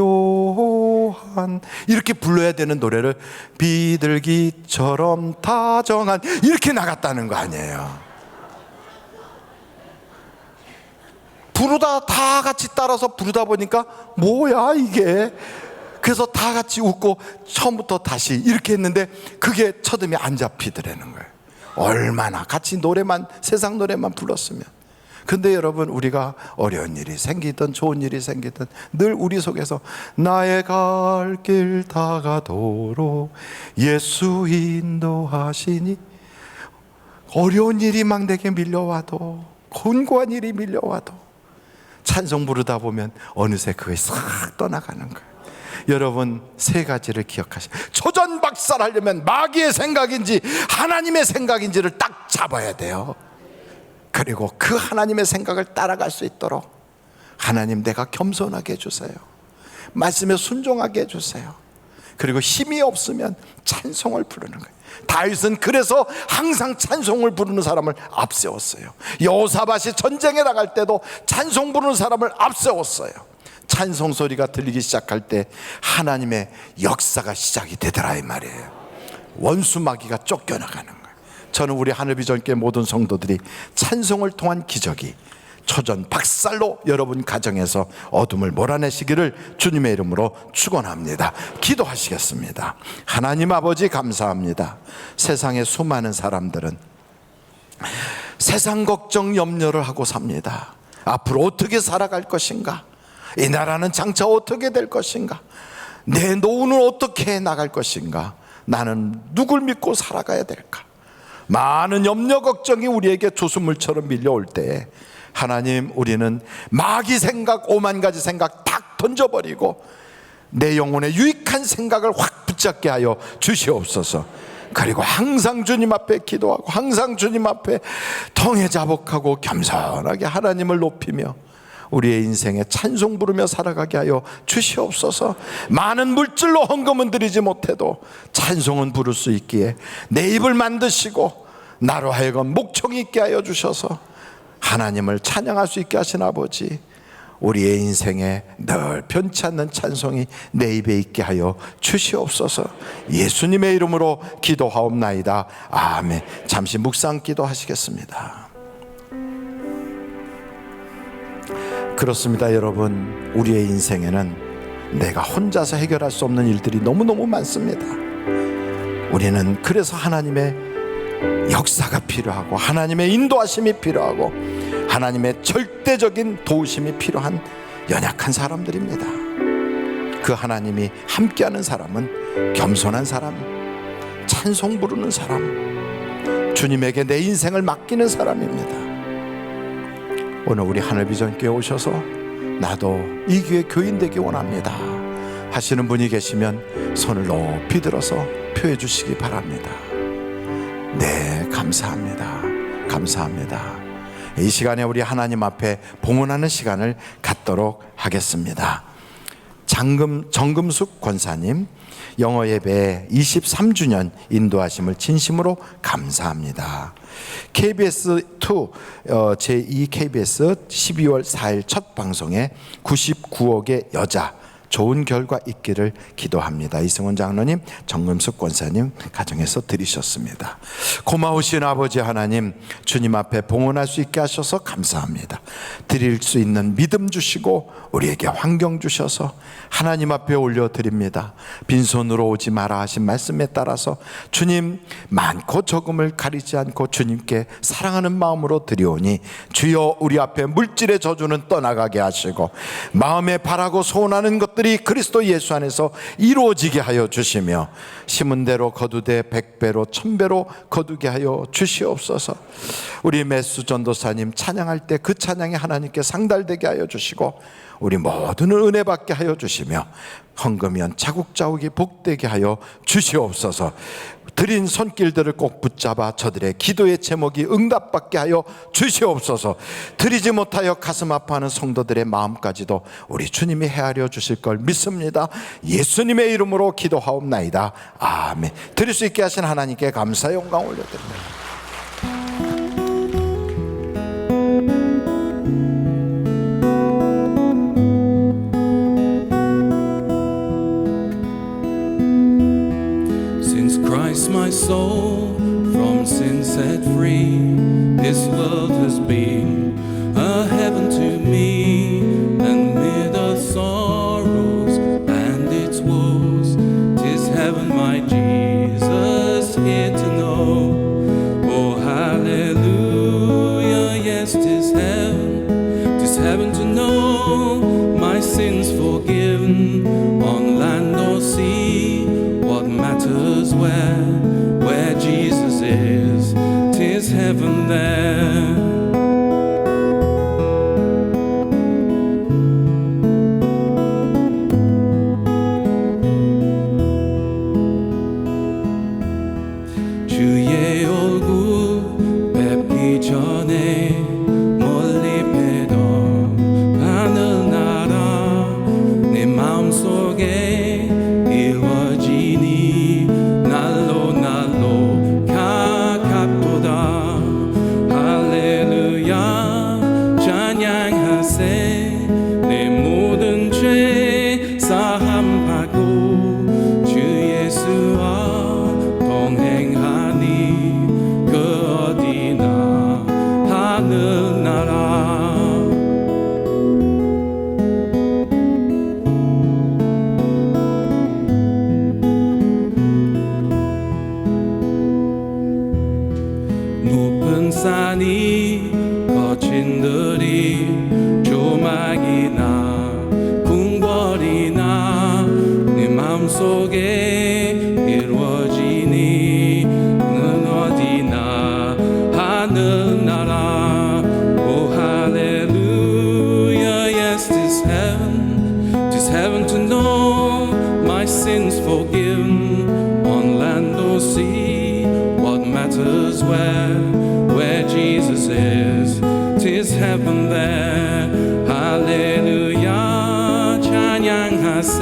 이렇게 불러야 되는 노래를 비둘기처럼 다정한 이렇게 나갔다는 거 아니에요. 부르다 다 같이 따라서 부르다 보니까 뭐야 이게. 그래서 다 같이 웃고 처음부터 다시 이렇게 했는데 그게 첫음이 안 잡히더라는 거예요. 얼마나 같이 노래만, 세상 노래만 불렀으면. 근데 여러분 우리가 어려운 일이 생기든 좋은 일이 생기든 늘 우리 속에서 나의 갈 길 다가도록 예수 인도하시니, 어려운 일이 막 내게 밀려와도, 곤고한 일이 밀려와도 찬송 부르다 보면 어느새 그게 싹 떠나가는 거예요. 여러분 세 가지를 기억하시고, 초전박살하려면 마귀의 생각인지 하나님의 생각인지를 딱 잡아야 돼요. 그리고 그 하나님의 생각을 따라갈 수 있도록 하나님 내가 겸손하게 해주세요. 말씀에 순종하게 해주세요. 그리고 힘이 없으면 찬송을 부르는 거예요. 다윗은 그래서 항상 찬송을 부르는 사람을 앞세웠어요. 여호사밧이 전쟁에 나갈 때도 찬송 부르는 사람을 앞세웠어요. 찬송 소리가 들리기 시작할 때 하나님의 역사가 시작이 되더라 이 말이에요. 원수 마귀가 쫓겨나가는 거예요. 저는 우리 하늘비전교회 모든 성도들이 찬송을 통한 기적이 초전 박살로 여러분 가정에서 어둠을 몰아내시기를 주님의 이름으로 축원합니다. 기도하시겠습니다. 하나님 아버지 감사합니다. 세상의 수많은 사람들은 세상 걱정 염려를 하고 삽니다. 앞으로 어떻게 살아갈 것인가? 이 나라는 장차 어떻게 될 것인가? 내 노후는 어떻게 나갈 것인가? 나는 누굴 믿고 살아가야 될까? 많은 염려 걱정이 우리에게 조수물처럼 밀려올 때 하나님, 우리는 마귀 생각, 오만 가지 생각 딱 던져버리고 내 영혼에 유익한 생각을 확 붙잡게 하여 주시옵소서. 그리고 항상 주님 앞에 기도하고 항상 주님 앞에 통회자복하고 겸손하게 하나님을 높이며 우리의 인생에 찬송 부르며 살아가게 하여 주시옵소서. 많은 물질로 헌금은 드리지 못해도 찬송은 부를 수 있기에 내 입을 만드시고 나로 하여금 목청 있게 하여 주셔서 하나님을 찬양할 수 있게 하신 아버지, 우리의 인생에 늘 변치 않는 찬송이 내 입에 있게 하여 주시옵소서. 예수님의 이름으로 기도하옵나이다. 아멘. 잠시 묵상 기도하시겠습니다. 그렇습니다, 여러분. 우리의 인생에는 내가 혼자서 해결할 수 없는 일들이 너무너무 많습니다. 우리는 그래서 하나님의 역사가 필요하고 하나님의 인도하심이 필요하고 하나님의 절대적인 도우심이 필요한 연약한 사람들입니다. 그 하나님이 함께하는 사람은 겸손한 사람, 찬송 부르는 사람, 주님에게 내 인생을 맡기는 사람입니다. 오늘 우리 하늘비전교회 오셔서 나도 이 교회 교인 되기 원합니다 하시는 분이 계시면 손을 높이 들어서 표해 주시기 바랍니다. 네, 감사합니다. 감사합니다. 이 시간에 우리 하나님 앞에 봉헌하는 시간을 갖도록 하겠습니다. 정금숙 권사님, 영어 예배 23주년 인도하심을 진심으로 감사합니다. KBS2 제2 KBS 12월 4일 첫 방송에 99억의 여자 좋은 결과 있기를 기도합니다. 이승원 장로님, 정금숙 권사님 가정에서 드리셨습니다. 고마우신 아버지 하나님, 주님 앞에 봉헌할 수 있게 하셔서 감사합니다. 드릴 수 있는 믿음 주시고 우리에게 환경 주셔서 하나님 앞에 올려드립니다. 빈손으로 오지 마라 하신 말씀에 따라서 주님, 많고 적음을 가리지 않고 주님께 사랑하는 마음으로 드리오니 주여, 우리 앞에 물질의 저주는 떠나가게 하시고 마음에 바라고 소원하는 것들이 그리스도 예수 안에서 이루어지게 하여 주시며 심은 대로 거두되 100배로 1000배로 거두게 하여 주시옵소서. 우리 매수 전도사님 찬양할 때 그 찬양이 하나님께 상달되게 하여 주시고 우리 모두는 은혜 받게 하여 주시며 헌금연 자국자국이 복되게 하여 주시옵소서. 드린 손길들을 꼭 붙잡아 저들의 기도의 제목이 응답받게 하여 주시옵소서. 드리지 못하여 가슴 아파하는 성도들의 마음까지도 우리 주님이 헤아려 주실 걸 믿습니다. 예수님의 이름으로 기도하옵나이다. 아멘. 드릴 수 있게 하신 하나님께 감사 영광 올려드립니다. My soul from sin set free. This world has been a heaven to me, and with the sorrows and its woes, 'tis heaven my Jesus here to know. Oh hallelujah, yes, 'tis heaven to know my sins forgiven on land or sea. What matters where Jesus is, 'tis heaven there. 주의 얼굴 뵙기 전에 멀리 뵈던 하늘나라 내 마음속에 이루어지니 날로 가깝도다. 할렐루야 찬양하세. 내 모든 죄 사함받고 주 예수와 높은 산이 거친 들이 조막이나 궁궐이나 내 마음속에 이루어지니 는 어디나 하늘나라 오 할렐루야 yes tis heaven to know my sins forgiven on land or sea what matters where Jesus is tis heaven there 할렐루야 찬양하세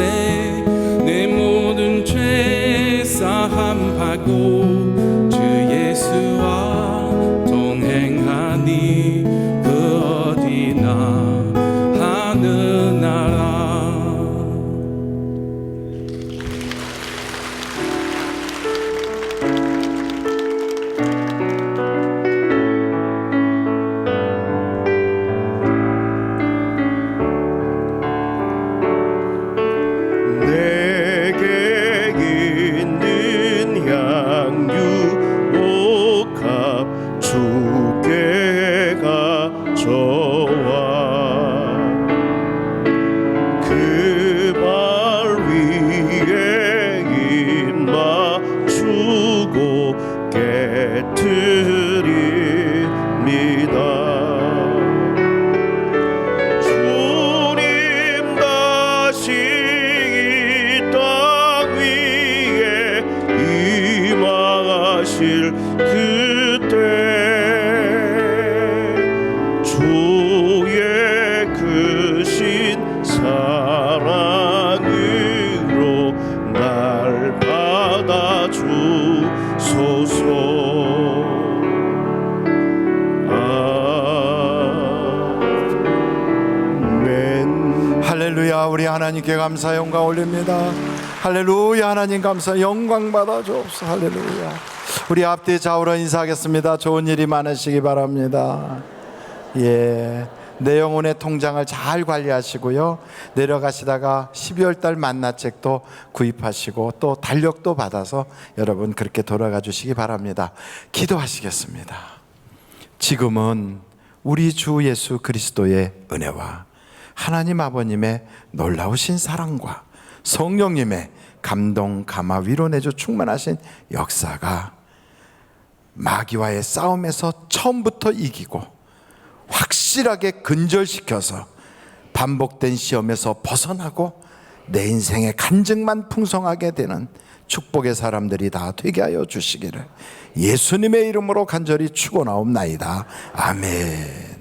내 모든 죄 사함하고 주 예수와 동행하니 그 어디나 하늘나라. 내게 있는 향유 옥합 주께 가져와 그 발 위에 입 맞추고 깨트립니다. 주님 다시 이 땅 위에 임하실 그때 주의 크신 사랑으로 날 받아주소서. 아멘. 할렐루야. 우리 하나님께 감사 영광 올립니다. 할렐루야. 하나님 감사 영광 받아 주옵소서. 할렐루야. 우리 앞뒤 좌우로 인사하겠습니다. 좋은 일이 많으시기 바랍니다. 예, 내 영혼의 통장을 잘 관리하시고요, 내려가시다가 12월 달 만나책도 구입하시고 또 달력도 받아서 여러분 그렇게 돌아가 주시기 바랍니다. 기도하시겠습니다. 지금은 우리 주 예수 그리스도의 은혜와 하나님 아버님의 놀라우신 사랑과 성령님의 감동, 감화, 위로 내주 충만하신 역사가 마귀와의 싸움에서 처음부터 이기고 확실하게 근절시켜서 반복된 시험에서 벗어나고 내 인생의 간증만 풍성하게 되는 축복의 사람들이 다 되게 하여 주시기를 예수님의 이름으로 간절히 축원하옵나이다. 아멘.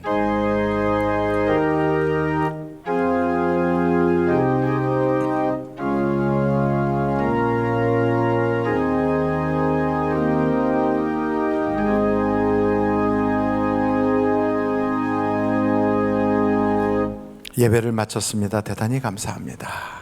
예배를 마쳤습니다. 대단히 감사합니다.